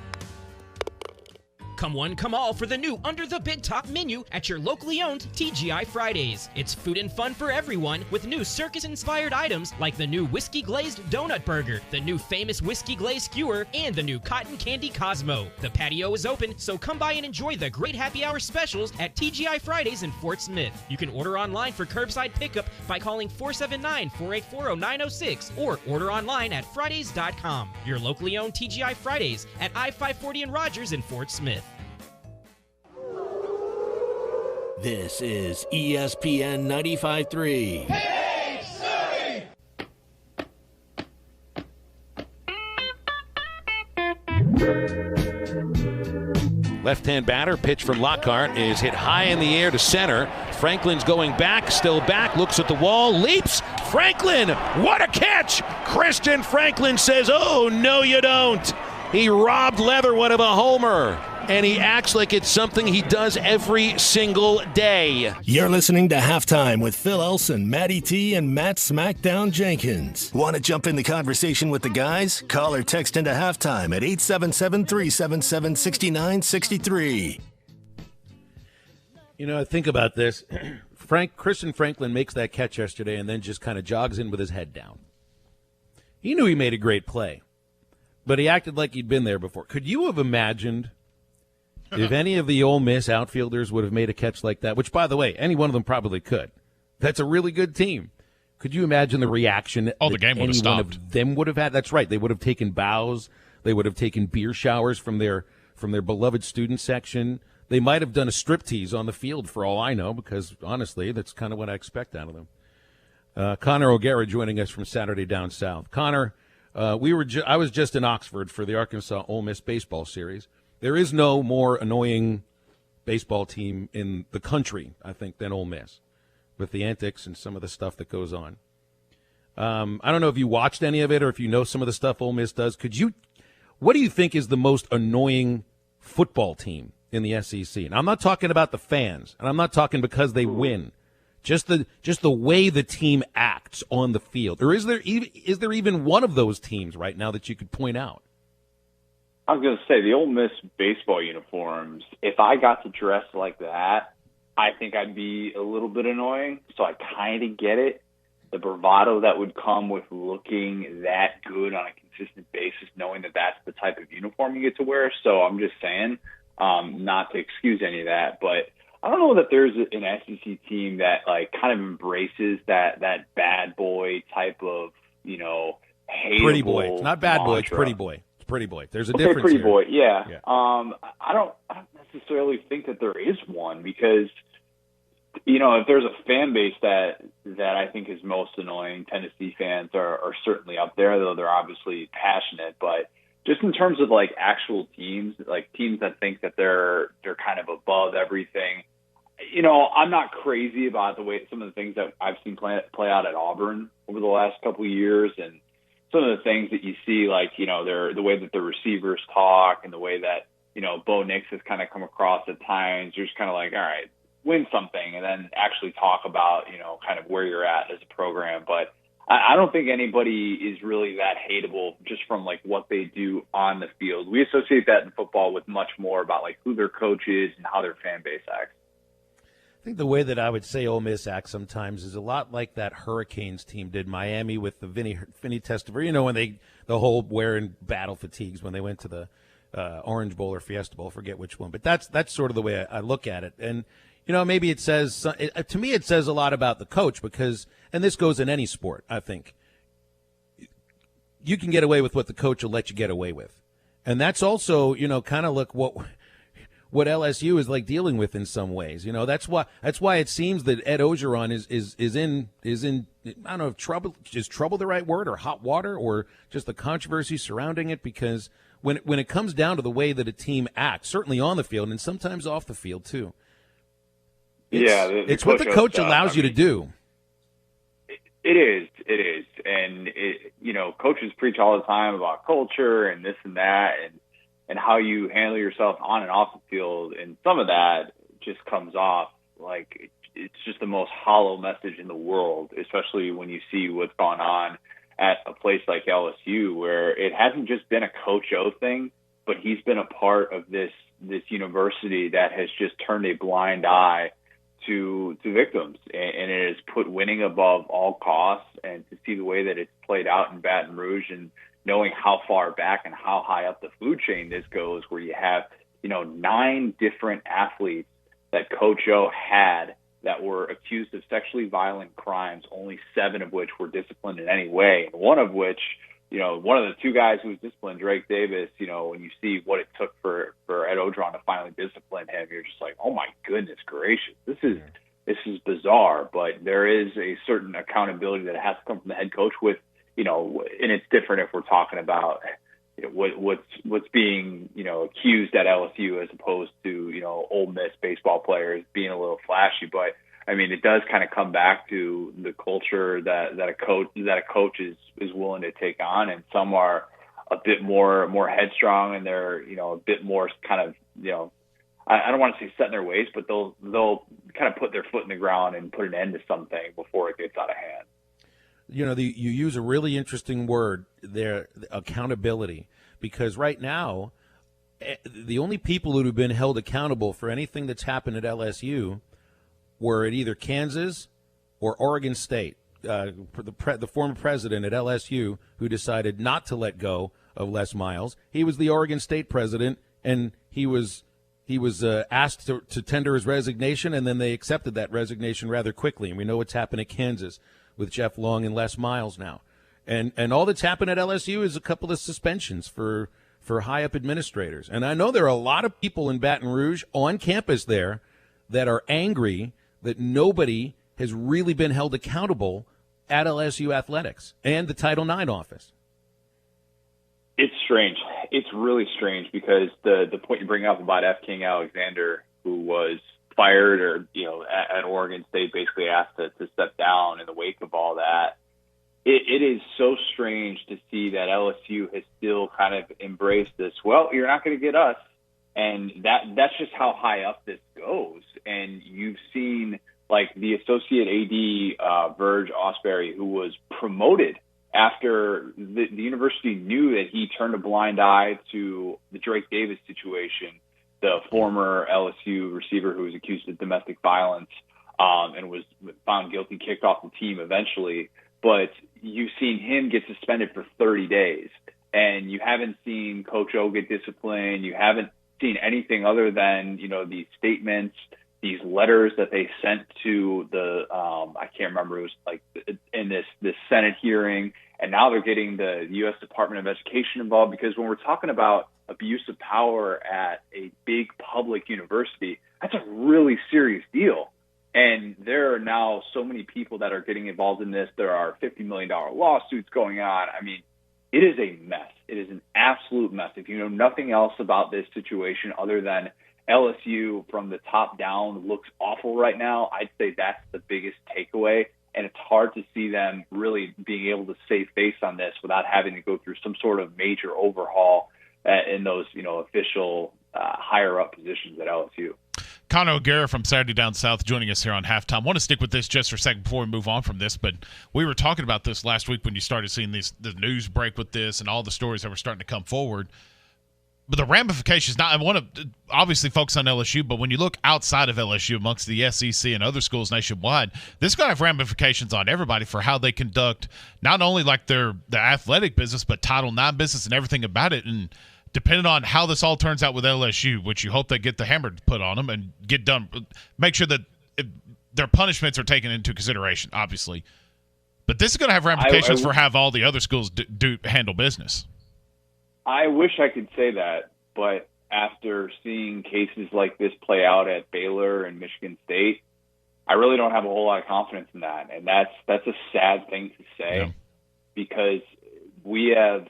Come one, come all for the new Under the Big Top menu at your locally owned TGI Fridays. It's food and fun for everyone with new circus-inspired items like the new Whiskey Glazed Donut Burger, the new famous Whiskey Glazed Skewer, and the new Cotton Candy Cosmo. The patio is open, so come by and enjoy the great happy hour specials at TGI Fridays in Fort Smith. You can order online for curbside pickup by calling 479-484-0906 or order online at Fridays.com. Your locally owned TGI Fridays at I-540 and Rogers in Fort Smith. This is ESPN 95.3. Hey, Surrey! Left-hand batter, pitch from Lockhart is hit high in the air to center. Franklin's going back, still back, looks at the wall, leaps. Franklin, what a catch! Christian Franklin says, oh, no you don't. He robbed Leatherwood of a homer, and he acts like it's something he does every single day. You're listening to Halftime with Phil Elson, Matty T, and Matt Smackdown Jenkins. Want to jump in the conversation with the guys? Call or text into Halftime at 877-377-6963. You know, think about this. Christian Franklin makes that catch yesterday and then just kind of jogs in with his head down. He knew he made a great play, but he acted like he'd been there before. Could you have imagined if any of the Ole Miss outfielders would have made a catch like that, which, by the way, any one of them probably could? That's a really good team. Could you imagine the reaction the game would have any one stopped. of them would have had? That's right. They would have taken bows. They would have taken beer showers from their beloved student section. They might have done a striptease on the field for all I know, because, honestly, that's kind of what I expect out of them. Connor O'Gara joining us from Saturday Down South. Connor, I was just in Oxford for the Arkansas Ole Miss baseball series. There is no more annoying baseball team in the country, I think, than Ole Miss, with the antics and some of the stuff that goes on. I don't know if you watched any of it or if you know some of the stuff Ole Miss does. What do you think is the most annoying football team in the SEC? And I'm not talking about the fans, and I'm not talking because they win. Just the way the team acts on the field. Or is there even one of those teams right now that you could point out? I was going to say, the Ole Miss baseball uniforms, if I got to dress like that, I think I'd be a little bit annoying. So I kind of get it. The bravado that would come with looking that good on a consistent basis, knowing that that's the type of uniform you get to wear. So I'm just saying, not to excuse any of that, but I don't know that there's an SEC team that like kind of embraces that bad boy type of, hateable Pretty boy. It's not bad boy, it's mantra. pretty boy. It's pretty boy. There's a Okay, difference pretty here. boy, yeah. Yeah. I don't necessarily think that there is one because, if there's a fan base that I think is most annoying, Tennessee fans are certainly up there, though they're obviously passionate. But just in terms of like actual teams, like teams that think that they're kind of above everything, I'm not crazy about the way some of the things that I've seen play out at Auburn over the last couple of years, and some of the things that you see, like the way that the receivers talk and the way that Bo Nix has kind of come across at times. You're just kind of like, all right, win something and then actually talk about kind of where you're at as a program. But I don't think anybody is really that hateable just from like what they do on the field. We associate that in football with much more about like who their coach is and how their fan base acts. I think the way that I would say Ole Miss acts sometimes is a lot like that Hurricanes team did Miami with the Vinny Testaverde. When the whole wearing battle fatigues when they went to the Orange Bowl or Fiesta Bowl, forget which one. But that's sort of the way I look at it. And maybe it says to me it says a lot about the coach because, and this goes in any sport, I think. You can get away with what the coach will let you get away with, and that's also kind of look what LSU is like dealing with in some ways. That's why it seems that Ed Ogeron is in I don't know if trouble is the right word or hot water or just the controversy surrounding it, because when it comes down to the way that a team acts, certainly on the field and sometimes off the field too. It's what the coach allows you to do. It is, and coaches preach all the time about culture and this and that, and how you handle yourself on and off the field, and some of that just comes off like it's just the most hollow message in the world, especially when you see what's gone on at a place like LSU, where it hasn't just been a Coach O thing, but he's been a part of this university that has just turned a blind eye to victims, and it has put winning above all costs. And to see the way that it's played out in Baton Rouge, and knowing how far back and how high up the food chain this goes, where you have 9 different athletes that Coach O had that were accused of sexually violent crimes, only 7 of which were disciplined in any way, and one of which, one of the 2 guys who was disciplined, Drake Davis, when you see what it took for Ed Odron to finally discipline him, you're just like, oh my goodness gracious, this is bizarre. But there is a certain accountability that has to come from the head coach with, and it's different if we're talking about what's being, accused at LSU as opposed to, Ole Miss baseball players being a little flashy. But I mean, it does kind of come back to the culture that a coach is willing to take on, and some are a bit more headstrong, and they're a bit more kind of I don't want to say set in their ways, but they'll kind of put their foot in the ground and put an end to something before it gets out of hand. You use a really interesting word there, accountability, because right now the only people who have been held accountable for anything that's happened at LSU were at either Kansas or Oregon State. The former president at LSU who decided not to let go of Les Miles. He was the Oregon State president, and he was asked to tender his resignation, and then they accepted that resignation rather quickly. And we know what's happened at Kansas with Jeff Long and Les Miles now. And all that's happened at LSU is a couple of suspensions for high up administrators. And I know there are a lot of people in Baton Rouge on campus there that are angry that nobody has really been held accountable at LSU athletics and the Title IX office. It's strange. It's really strange, because the point you bring up about F. King Alexander, who was fired or, at Oregon State, basically asked to step down in the wake of all that. It is so strange to see that LSU has still kind of embraced this. Well, you're not going to get us. And that's just how high up this goes. And you've seen, like, the associate AD, Verge Osbury, who was promoted after the university knew that he turned a blind eye to the Drake Davis situation, the former LSU receiver who was accused of domestic violence, and was found guilty, kicked off the team eventually. But you've seen him get suspended for 30 days. And you haven't seen Coach O get disciplined. You haven't seen anything other than, these statements, these letters that they sent to the, I can't remember, it was like in this Senate hearing. And now they're getting the U.S. Department of Education involved, because when we're talking about abuse of power at a big public university, that's a really serious deal. And there are now so many people that are getting involved in this. There are $50 million lawsuits going on. I mean, it is a mess. It is an absolute mess. If you know nothing else about this situation other than LSU from the top down looks awful right now, I'd say that's the biggest takeaway. And it's hard to see them really being able to save face on this without having to go through some sort of major overhaul in those, official higher up positions at LSU. Connor O'Gara from Saturday Down South joining us here on Halftime. I want to stick with this just for a second before we move on from this, but we were talking about this last week when you started seeing the news break with this and all the stories that were starting to come forward. But the ramifications, now I want to obviously focus on LSU, but when you look outside of LSU amongst the SEC and other schools nationwide, this is going to have ramifications on everybody for how they conduct not only like the athletic business, but Title IX business and everything about it. And depending on how this all turns out with LSU, which you hope they get the hammer put on them and get done, make sure that their punishments are taken into consideration, obviously. But this is going to have ramifications for how all the other schools do handle business. I wish I could say that, but after seeing cases like this play out at Baylor and Michigan State, I really don't have a whole lot of confidence in that. And that's a sad thing to say, because we have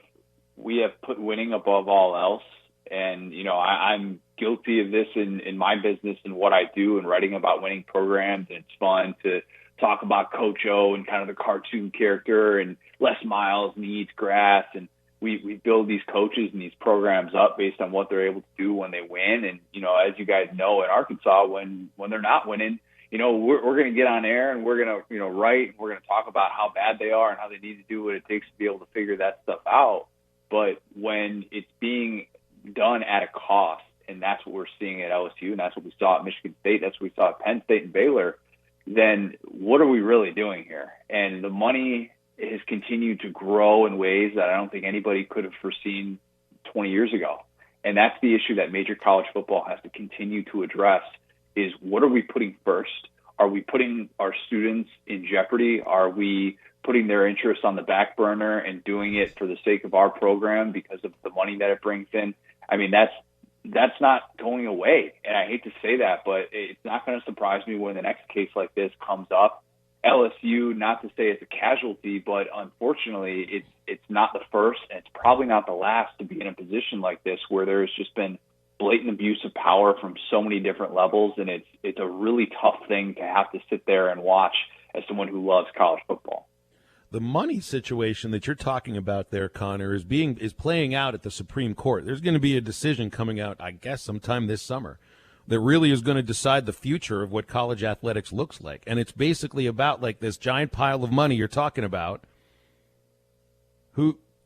we have put winning above all else. And, I'm guilty of this in my business and what I do and writing about winning programs. And it's fun to talk about Coach O and kind of the cartoon character, and Les Miles needs grass. And we build these coaches and these programs up based on what they're able to do when they win. And, as you guys know, in Arkansas, when they're not winning, we're going to get on air and we're going to, write, and we're going to talk about how bad they are and how they need to do what it takes to be able to figure that stuff out. But when it's being done at a cost, and that's what we're seeing at LSU, and that's what we saw at Michigan State, that's what we saw at Penn State and Baylor, then what are we really doing here? And the money has continued to grow in ways that I don't think anybody could have foreseen 20 years ago. And that's the issue that major college football has to continue to address, is what are we putting first? Are we putting our students in jeopardy? Are we putting their interests on the back burner and doing it for the sake of our program because of the money that it brings in? I mean, that's not going away. And I hate to say that, but it's not going to surprise me when the next case like this comes up. LSU, not to say it's a casualty, but unfortunately it's not the first, and it's probably not the last to be in a position like this where there's just been blatant abuse of power from so many different levels. And it's a really tough thing to have to sit there and watch as someone who loves college football. The money situation that you're talking about there, Connor, is playing out at the Supreme Court. There's going to be a decision coming out, I guess, sometime this summer that really is going to decide the future of what college athletics looks like. And it's basically about like this giant pile of money you're talking about.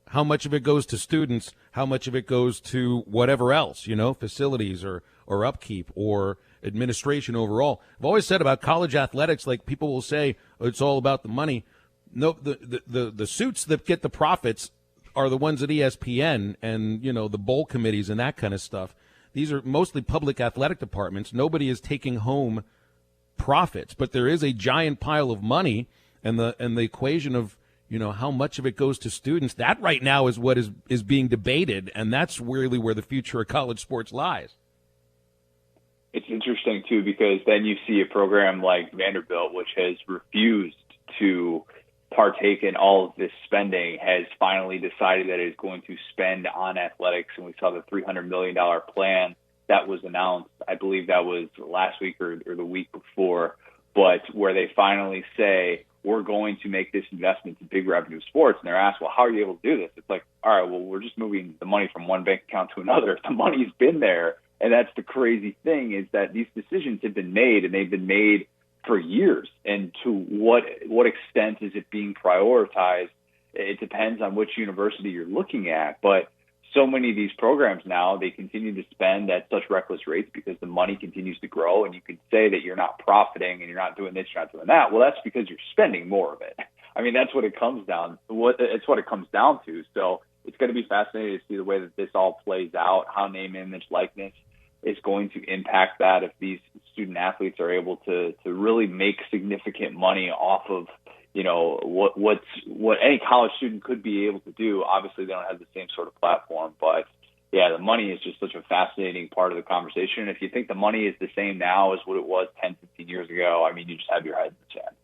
How much of it goes to students, how much of it goes to whatever else, facilities or upkeep or administration overall. I've always said about college athletics, like people will say, oh, it's all about the money. No, the suits that get the profits are the ones at ESPN and, the bowl committees and that kind of stuff. These are mostly public athletic departments. Nobody is taking home profits, but there is a giant pile of money, and the equation of, how much of it goes to students, that right now is what is being debated, and that's really where the future of college sports lies. It's interesting, too, because then you see a program like Vanderbilt, which has refused to partake in all of this spending, has finally decided that it's going to spend on athletics. And we saw the $300 million plan that was announced. I believe that was last week or the week before, but where they finally say, we're going to make this investment in big revenue sports. And they're asked, well, how are you able to do this? It's like, all right, well, we're just moving the money from one bank account to another. The money's been there. And that's the crazy thing, is that these decisions have been made, and they've been made for years. And to what extent is it being prioritized? It depends on which university you're looking at. But so many of these programs now, they continue to spend at such reckless rates because the money continues to grow. And you could say that you're not profiting and you're not doing this, you're not doing that. Well, that's because you're spending more of it. I mean, that's what it comes down. It's what it comes down to. So it's going to be fascinating to see the way that this all plays out, how name, image, likeness is going to impact that, if these student athletes are able to really make significant money off of, what any college student could be able to do. Obviously, they don't have the same sort of platform, but yeah, the money is just such a fascinating part of the conversation. If you think the money is the same now as what it was 10, 15 years ago, I mean, you just have your head in the sand.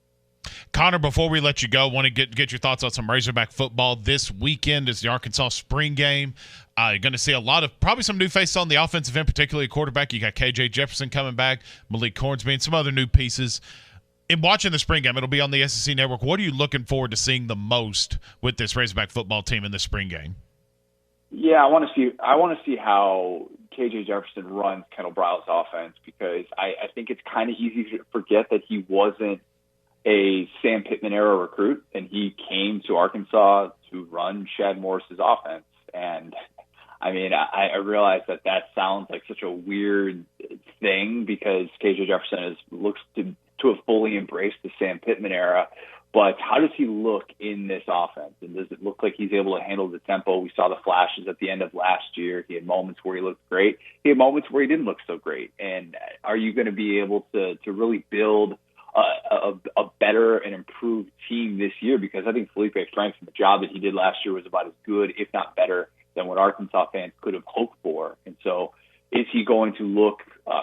Connor, before we let you go, want to get your thoughts on some Razorback football. This weekend is the Arkansas spring game. You're going to see probably some new faces on the offensive end, particularly quarterback. You got KJ Jefferson coming back, Malik Hornsby, and some other new pieces. In watching the spring game, it'll be on the SEC Network. What are you looking forward to seeing the most with this Razorback football team in the spring game? Yeah, I want to see how KJ Jefferson runs Kendall Bryle's offense, because I think it's kind of easy to forget that he wasn't a Sam Pittman era recruit, and he came to Arkansas to run Chad Morris's offense. And I mean, I realize that sounds like such a weird thing, because KJ Jefferson looks to have fully embraced the Sam Pittman era. But how does he look in this offense? And does it look like he's able to handle the tempo? We saw the flashes at the end of last year. He had moments where he looked great. He had moments where he didn't look so great. And are you going to be able to really build a better and improved team this year? Because I think Felipe Franks, the job that he did last year, was about as good, if not better, than what Arkansas fans could have hoped for. And so is he going to look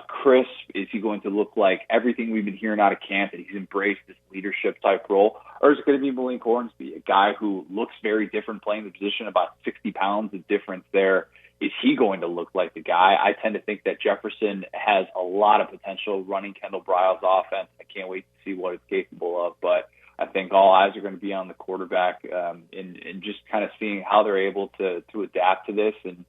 crisp? Is he going to look like everything we've been hearing out of camp, that he's embraced this leadership type role? Or is it going to be Malik Hornsby, a guy who looks very different playing the position, about 60 pounds of difference there? Is he going to look like the guy? I tend to think that Jefferson has a lot of potential running Kendall Briles' offense. I can't wait to see what it's capable of. But I think all eyes are going to be on the quarterback and just kind of seeing how they're able to adapt to this, and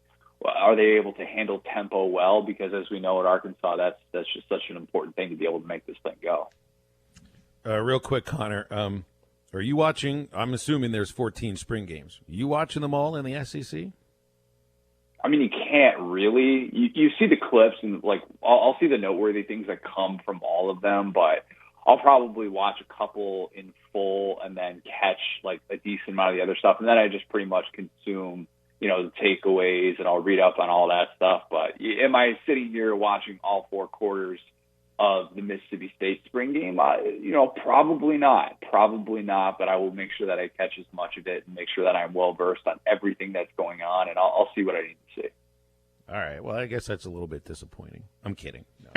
are they able to handle tempo well? Because as we know at Arkansas, that's just such an important thing to be able to make this thing go. Real quick, Connor, are you watching? I'm assuming there's 14 spring games. Are you watching them all in the SEC? I mean, you can't really. You see the clips, and like I'll see the noteworthy things that come from all of them, but I'll probably watch a couple in full and then catch like a decent amount of the other stuff, and then I just pretty much consume, the takeaways, and I'll read up on all that stuff. But am I sitting here watching all 4 quarters of the Mississippi State spring game? Probably not. But I will make sure that I catch as much of it and make sure that I'm well versed on everything that's going on, and I'll see what I need to see. All right. Well, I guess that's a little bit disappointing. I'm kidding. No,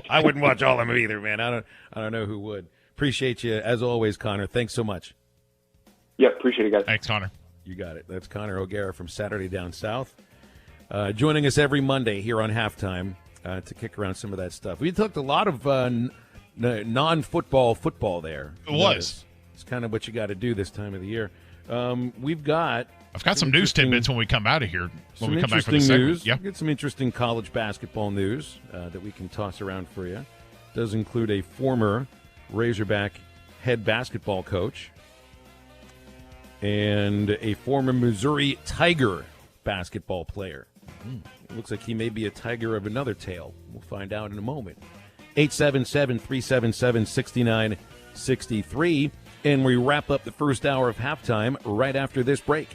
I wouldn't watch all of them either, man. I don't know who would. Appreciate you as always, Connor. Thanks so much. Yep. Appreciate it, guys. Thanks, Connor. You got it. That's Connor O'Gara from Saturday Down South, joining us every Monday here on Halftime to kick around some of that stuff. We talked a lot of non-football football there. It was. It's kind of what you got to do this time of the year. I've got some news tidbits when we come out of here. When we come back from the news. Yep. Get some interesting college basketball news that we can toss around for you. It does include a former Razorback head basketball coach and a former Missouri Tiger basketball player. It looks like he may be a tiger of another tale. We'll find out in a moment. 877-377-6963. And we wrap up the first hour of Halftime right after this break.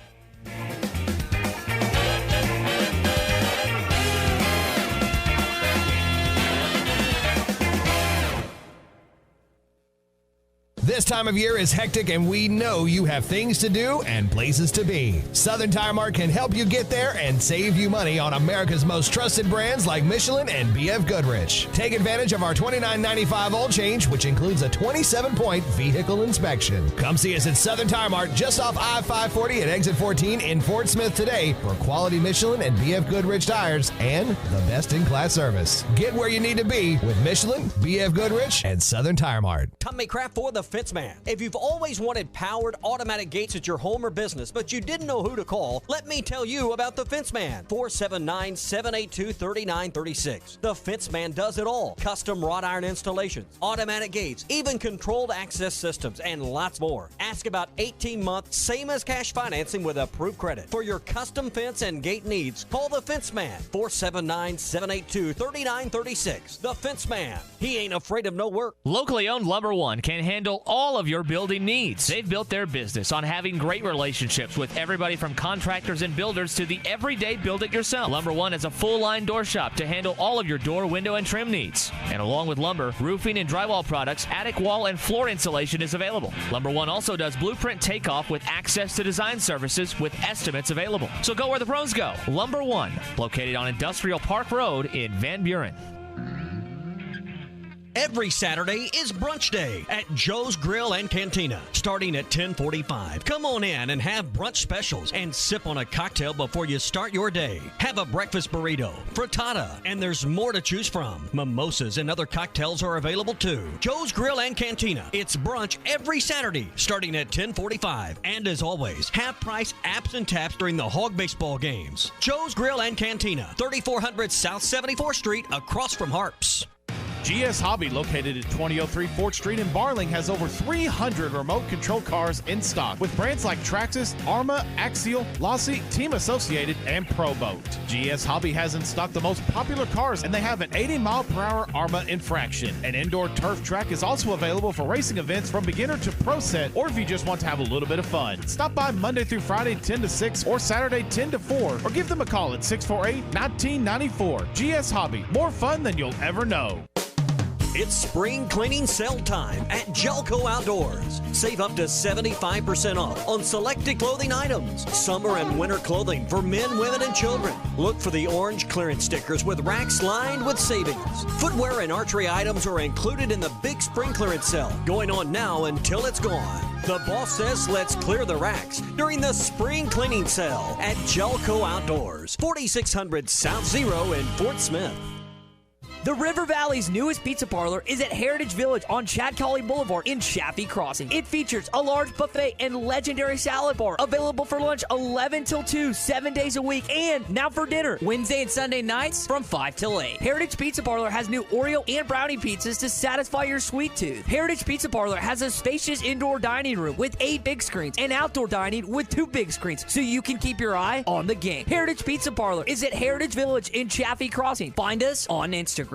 This time of year is hectic, and we know you have things to do and places to be. Southern Tire Mart can help you get there and save you money on America's most trusted brands like Michelin and B.F. Goodrich. Take advantage of our $29.95 oil change, which includes a 27-point vehicle inspection. Come see us at Southern Tire Mart just off I-540 at exit 14 in Fort Smith today for quality Michelin and B.F. Goodrich tires and the best-in-class service. Get where you need to be with Michelin, B.F. Goodrich, and Southern Tire Mart. Tommy Kraft for the Fence Man. If you've always wanted powered automatic gates at your home or business, but you didn't know who to call, let me tell you about the Fence Man. 479-782-3936. The Fence Man does it all. Custom wrought iron installations, automatic gates, even controlled access systems, and lots more. Ask about 18-month, same as cash financing with approved credit. For your custom fence and gate needs, call the Fence Man. 479-782-3936. The Fence Man. He ain't afraid of no work. Locally owned Lumber One can handle all of your building needs. They've built their business on having great relationships with everybody from contractors and builders to the everyday build-it-yourself. Lumber One is a full-line door shop to handle all of your door, window, and trim needs. And along with lumber, roofing and drywall products, attic wall and floor insulation is available. Lumber One also does blueprint takeoff with access to design services with estimates available. So go where the pros go. Lumber One, located on Industrial Park Road in Van Buren. Every Saturday is brunch day at Joe's Grill and Cantina, starting at 10:45. Come on in and have brunch specials and sip on a cocktail before you start your day. Have a breakfast burrito, frittata, and there's more to choose from. Mimosas and other cocktails are available too. Joe's Grill and Cantina. It's brunch every Saturday, starting at 10:45. And as always, half price apps and taps during the Hog baseball games. Joe's Grill and Cantina, 3400 South 74th Street, across from Harps. GS Hobby, located at 2003 4th Street in Barling, has over 300 remote control cars in stock with brands like Traxxas, Arma, Axial, Lossy, Team Associated, and ProBoat. GS Hobby has in stock the most popular cars, and they have an 80-mile-per-hour Arma infraction. An indoor turf track is also available for racing events from beginner to pro set, or if you just want to have a little bit of fun. Stop by Monday through Friday 10 to 6 or Saturday 10 to 4, or give them a call at 648-1994. GS Hobby, more fun than you'll ever know. It's spring cleaning sale time at Jelco Outdoors. Save up to 75% off on selected clothing items. Summer and winter clothing for men, women, and children. Look for the orange clearance stickers with racks lined with savings. Footwear and archery items are included in the big spring clearance sale, going on now until it's gone. The boss says let's clear the racks during the spring cleaning sale at Jelco Outdoors, 4600 South Zero in Fort Smith. The River Valley's newest pizza parlor is at Heritage Village on Chatcawley Boulevard in Chaffee Crossing. It features a large buffet and legendary salad bar, available for lunch 11 till 2, 7 days a week, and now for dinner, Wednesday and Sunday nights from 5 till 8. Heritage Pizza Parlor has new Oreo and brownie pizzas to satisfy your sweet tooth. Heritage Pizza Parlor has a spacious indoor dining room with 8 big screens and outdoor dining with 2 big screens, so you can keep your eye on the game. Heritage Pizza Parlor is at Heritage Village in Chaffee Crossing. Find us on Instagram.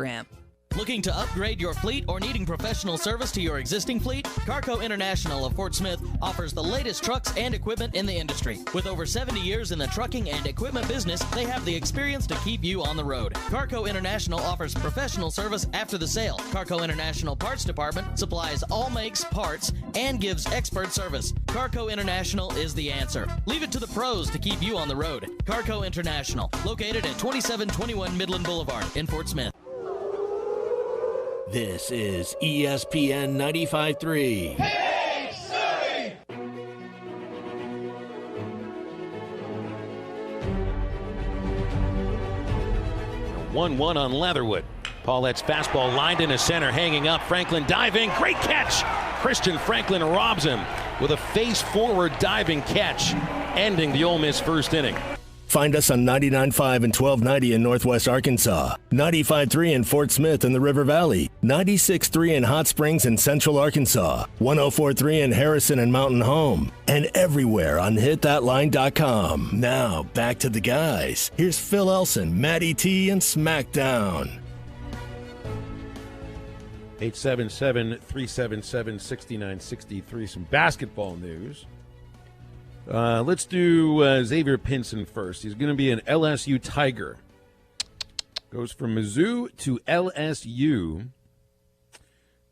Looking to upgrade your fleet or needing professional service to your existing fleet? Carco International of Fort Smith offers the latest trucks and equipment in the industry. With over 70 years in the trucking and equipment business, they have the experience to keep you on the road. Carco International offers professional service after the sale. Carco International Parts Department supplies all makes, parts, and gives expert service. Carco International is the answer. Leave it to the pros to keep you on the road. Carco International, located at 2721 Midland Boulevard in Fort Smith. This is ESPN 95.3. Hey, Surrey! 1-1 on Leatherwood. Paulette's fastball lined into center, hanging up. Franklin diving. Great catch. Christian Franklin robs him with a face-forward diving catch, ending the Ole Miss first inning. Find us on 99.5 and 1290 in Northwest Arkansas, 95.3 in Fort Smith and the River Valley, 96.3 in Hot Springs and Central Arkansas, 104.3 in Harrison and Mountain Home, and everywhere on hitthatline.com. Now, back to the guys. Here's Phil Elson, Matty T, and SmackDown. 877-377-6963. Some basketball news. Let's do Xavier Pinson first. He's going to be an LSU Tiger. Goes from Mizzou to LSU.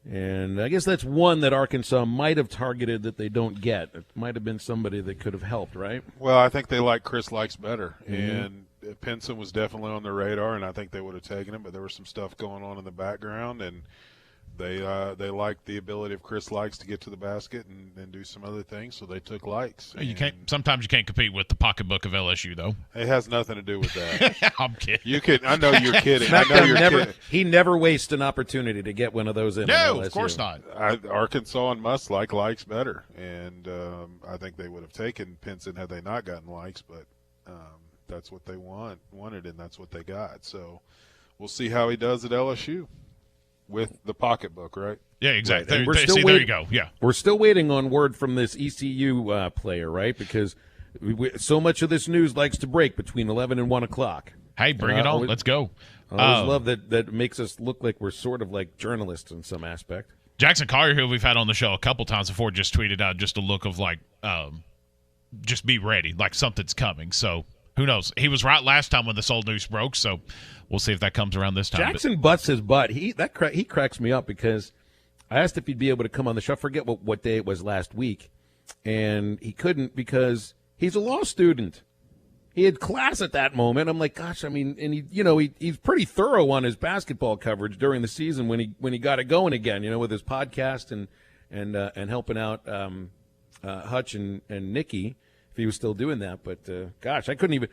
And I guess that's one that Arkansas might have targeted that they don't get. It might have been somebody that could have helped, right? Well, I think they like Chris Likes better. And Pinson was definitely on the radar, and I think they would have taken him, but there was some stuff going on in the background, and they liked the ability of Chris Likes to get to the basket and do some other things, so they took Likes. Sometimes you can't compete with the pocketbook of LSU, though. It has nothing to do with that. I'm kidding. I know you're kidding. I know you're kidding. He never wastes an opportunity to get one of those in. No, of course not. Arkansas and Muss like Likes better, and I think they would have taken Pinson had they not gotten Likes, but that's what they wanted, and that's what they got. So we'll see how he does at LSU. With the pocketbook, right? Yeah, exactly. Right. There you go. Yeah, we're still waiting on word from this ECU player, right? Because so much of this news likes to break between 11 and 1 o'clock. Hey, bring it on. Let's go. I always love that makes us look like we're sort of like journalists in some aspect. Jackson Collier, who we've had on the show a couple times before, just tweeted out just a look of like, just be ready, like something's coming. So who knows? He was right last time when this old news broke, so we'll see if that comes around this time. Jackson butts his butt. He cracks me up because I asked if he'd be able to come on the show. I forget what day it was last week, and he couldn't because he's a law student. He had class at that moment. I'm like, gosh, I mean, and he's pretty thorough on his basketball coverage during the season when he got it going again, with his podcast and helping out Hutch and Nikki. If he was still doing that, but gosh, I couldn't even.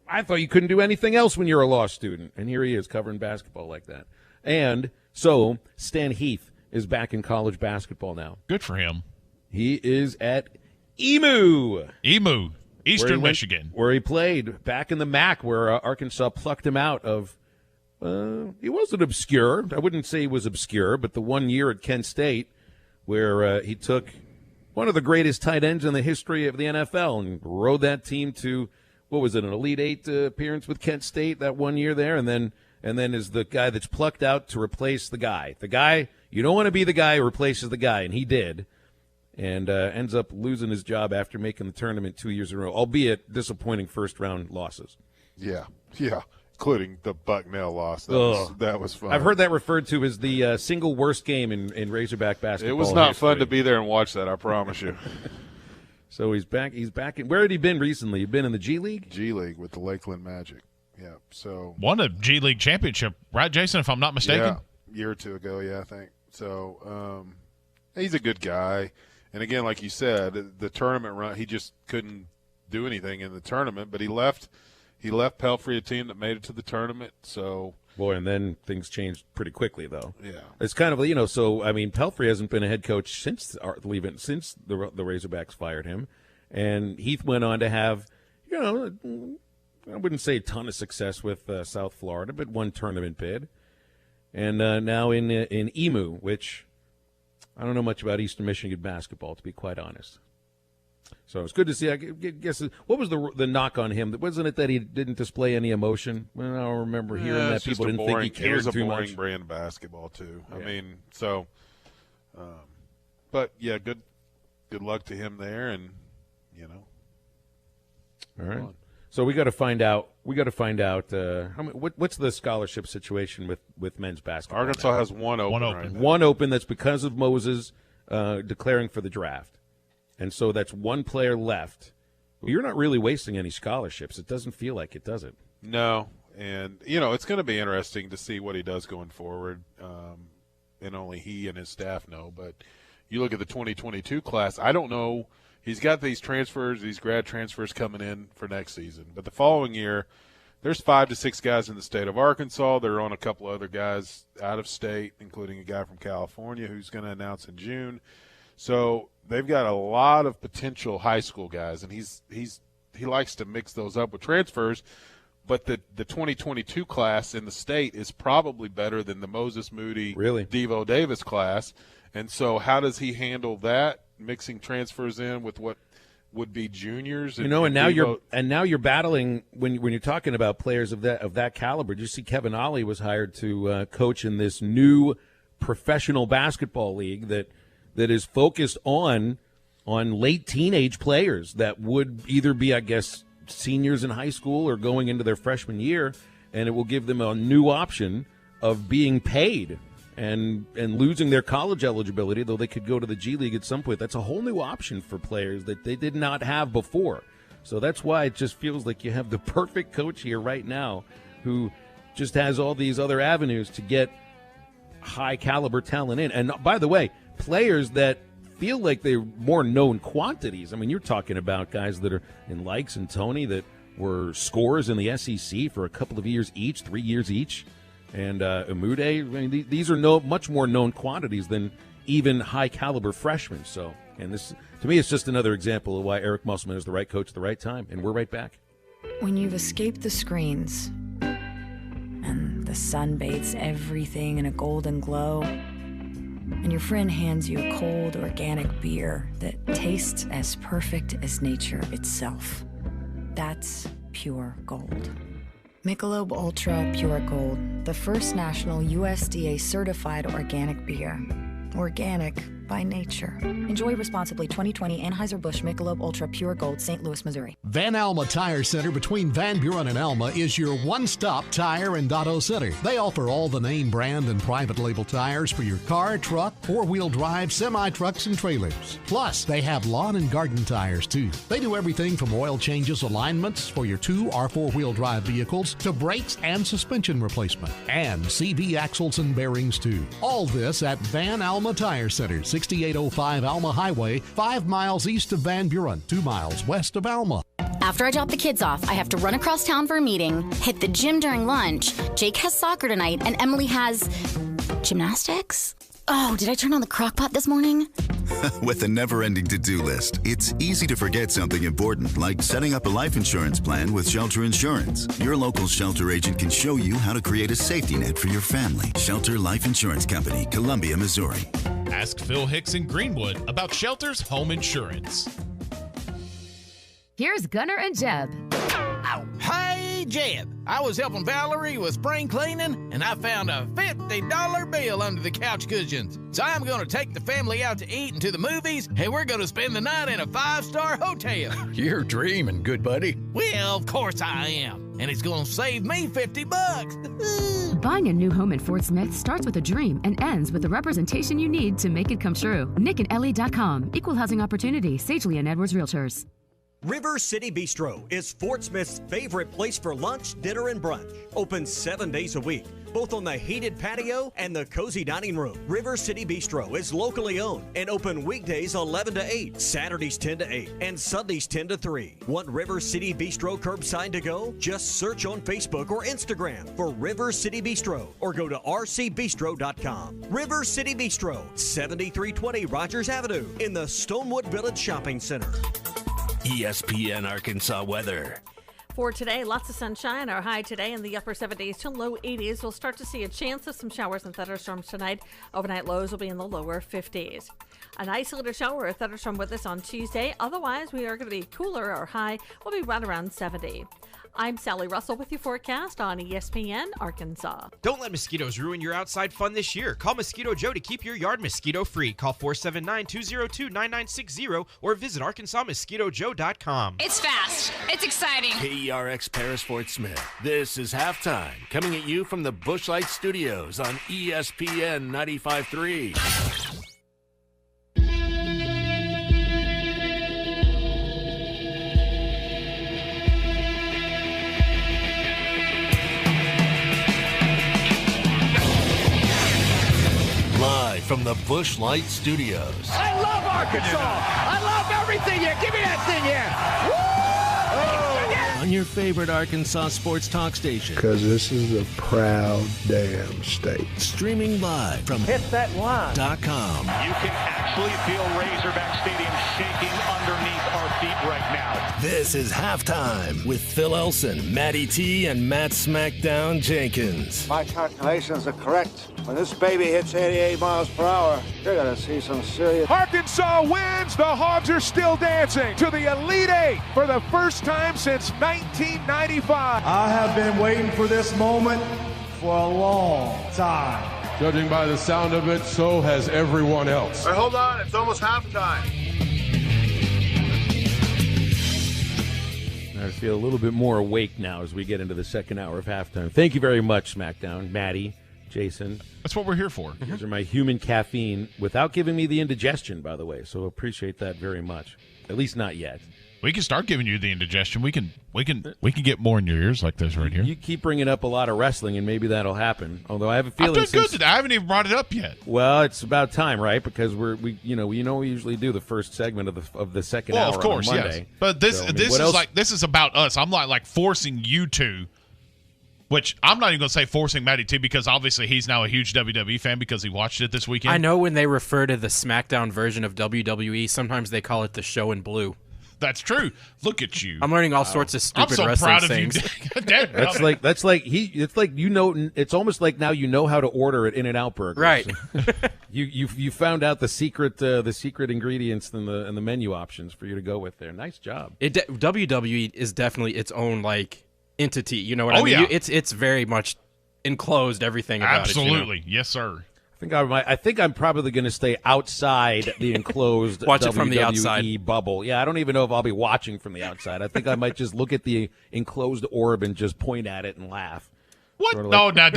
I thought you couldn't do anything else when you're a law student, and here he is covering basketball like that. And so Stan Heath is back in college basketball now. Good for him. He is at Eastern Michigan, where he played back in the MAC, where Arkansas plucked him out of. He wasn't obscure. I wouldn't say he was obscure, but the 1 year at Kent State, where he took one of the greatest tight ends in the history of the NFL and rode that team to, what was it, an Elite Eight appearance with Kent State that 1 year there, and then is the guy that's plucked out to replace the guy. The guy, you don't want to be the guy who replaces the guy, and he did, and ends up losing his job after making the tournament 2 years in a row, albeit disappointing first-round losses. Yeah. including the Bucknell loss. That was fun. I've heard that referred to as the single worst game in Razorback basketball. It was not history. fun to be there and watch that, I promise you. So he's back. He's back. Where had he been recently? He'd been in the G League? G League with the Lakeland Magic. Yeah. So won a G League championship, right, Jason, if I'm not mistaken? Yeah, a year or two ago, I think. So he's a good guy. And, again, like you said, the tournament run, he just couldn't do anything in the tournament. But he left Pelfrey, a team that made it to the tournament. So boy, and then things changed pretty quickly, though. Yeah. It's kind of, so, I mean, Pelfrey hasn't been a head coach since the Razorbacks fired him. And Heath went on to have, I wouldn't say a ton of success with South Florida, but one tournament bid. And now in EMU, which I don't know much about Eastern Michigan basketball, to be quite honest. So it's good to see. I guess what was the knock on him? Wasn't it that he didn't display any emotion? Well, I don't remember hearing that people didn't think he cared too much. It was a boring brand of basketball too. Yeah. I mean, so, but yeah, good luck to him there, and All right. So we got to find out. What's the scholarship situation with men's basketball? Arkansas now? Has one open. Right now. One open. That's because of Moses declaring for the draft. And so that's one player left. Well, you're not really wasting any scholarships. It doesn't feel like it, does it? No. And, it's going to be interesting to see what he does going forward. And only he and his staff know. But you look at the 2022 class, I don't know. He's got these grad transfers coming in for next season. But the following year, there's 5 to 6 guys in the state of Arkansas. They're on a couple other guys out of state, including a guy from California who's going to announce in June. So they've got a lot of potential high school guys, and he likes to mix those up with transfers. But the 2022 class in the state is probably better than the Moses Moody, Devo Davis class. And so how does he handle that, mixing transfers in with what would be juniors? And now you're battling when you're talking about players of that caliber. Did you see Kevin Ollie was hired to coach in this new professional basketball league that is focused on late teenage players that would either be, I guess, seniors in high school or going into their freshman year, and it will give them a new option of being paid and losing their college eligibility, though they could go to the G League at some point. That's a whole new option for players that they did not have before. So that's why it just feels like you have the perfect coach here right now who just has all these other avenues to get high-caliber talent in. And by the way, players that feel like they're more known quantities. I mean, you're talking about guys that are in Likes and Tony that were scorers in the SEC for a couple of years each, 3 years each. And Umude, I mean, these are much more known quantities than even high-caliber freshmen. So, and this, to me, it's just another example of why Eric Musselman is the right coach at the right time. And we're right back. When you've escaped the screens and the sun bathes everything in a golden glow, and your friend hands you a cold, organic beer that tastes as perfect as nature itself. That's pure gold. Michelob Ultra Pure Gold, the first national USDA-certified organic beer. Organic by nature. Enjoy responsibly. 2020 Anheuser-Busch Michelob Ultra Pure Gold, St. Louis, Missouri. Van Alma Tire Center between Van Buren and Alma is your one-stop tire and auto center. They offer all the name brand and private label tires for your car, truck, four-wheel drive, semi-trucks, and trailers. Plus, they have lawn and garden tires, too. They do everything from oil changes, alignments for your 2 or 4-wheel drive vehicles to brakes and suspension replacement. And CV axles and bearings, too. All this at Van Alma Tire Center, 6805 Alma Highway, 5 miles east of Van Buren, 2 miles west of Alma. After I drop the kids off, I have to run across town for a meeting, hit the gym during lunch. Jake has soccer tonight, and Emily has gymnastics? Oh, did I turn on the crock pot this morning? With a never-ending to-do list, it's easy to forget something important, like setting up a life insurance plan with Shelter Insurance. Your local Shelter agent can show you how to create a safety net for your family. Shelter Life Insurance Company, Columbia, Missouri. Ask Phil Hicks in Greenwood about Shelter's home insurance. Here's Gunner and Jeb. Hey, Jeb. I was helping Valerie with spring cleaning, and I found a $50 bill under the couch cushions. So I'm going to take the family out to eat and to the movies, and we're going to spend the night in a 5-star hotel. You're dreaming, good buddy. Well, of course I am. and it's going to save me $50. Buying a new home in Fort Smith starts with a dream and ends with the representation you need to make it come true. NickandEllie.com. Equal housing opportunity. Sagely and Edwards Realtors. River City Bistro is Fort Smith's favorite place for lunch, dinner, and brunch. Open 7 days a week, both on the heated patio and the cozy dining room. River City Bistro is locally owned and open weekdays 11 to 8, Saturdays 10 to 8, and Sundays 10 to 3. Want River City Bistro curbside to go? Just search on Facebook or Instagram for River City Bistro or go to rcbistro.com. River City Bistro, 7320 Rogers Avenue in the Stonewood Village Shopping Center. ESPN Arkansas weather. For today, lots of sunshine. Our high today in the upper 70s to low 80s. We'll start to see a chance of some showers and thunderstorms tonight. Overnight lows will be in the lower 50s. An isolated shower or thunderstorm with us on Tuesday. Otherwise, we are going to be cooler. Our high will be right around 70. I'm Sally Russell with your forecast on ESPN Arkansas. Don't let mosquitoes ruin your outside fun this year. Call Mosquito Joe to keep your yard mosquito-free. Call 479-202-9960 or visit ArkansasMosquitoJoe.com. It's fast. It's exciting. KERX Paris Fort Smith. This is halftime, coming at you from the Busch Light Studios on ESPN 95.3. Live from the Busch Light Studios. I love Arkansas. I love everything here. Give me that thing here. Woo! On your favorite Arkansas sports talk station. Because this is a proud damn state. Streaming live from HitThatOne.com. You can actually feel Razorback Stadium shaking underneath our feet right now. This is Halftime with Phil Elson, Matty T, and Matt Smackdown Jenkins. My calculations are correct. When this baby hits 88 miles per hour, you're going to see some serious... Arkansas wins. The Hogs are still dancing to the Elite Eight for the first time since 1995. I have been waiting for this moment for a long time. Judging by the sound of it, so has everyone else. All right, hold on. It's almost halftime. I feel a little bit more awake now as we get into the second hour of halftime. Thank you very much, SmackDown. Maddie, Jason. That's what we're here for. These are my human caffeine without giving me the indigestion, by the way. So appreciate that very much. At least not yet. We can start giving you the indigestion. We can get more in your ears like this right here. You keep bringing up a lot of wrestling, and maybe that'll happen. Although I have a feeling I'm doing good today. I haven't even brought it up yet. Well, it's about time, right? Because we usually do the first segment of the second hour of course, on Monday. Yes. But this is about us. I'm like forcing you to. Which I'm not even going to say forcing Matty T because obviously he's now a huge WWE fan because he watched it this weekend. I know when they refer to the SmackDown version of WWE, sometimes they call it the show in blue. That's true. Look at you. I'm learning all sorts of stupid I'm so wrestling proud of things. It's almost like now you know how to order at In-N-Out Burger. Right. So you found out the secret ingredients and the menu options for you to go with there. Nice job. WWE is definitely its own entity. You know what I mean? Yeah. It's very much enclosed everything about Absolutely. it. Yes, sir. I think I'm probably going to stay outside the enclosed Watch it WWE from the outside. bubble. Yeah, I don't even know if I'll be watching from the outside. I think I might just look at the enclosed orb and just point at it and laugh. What? Sort of No, now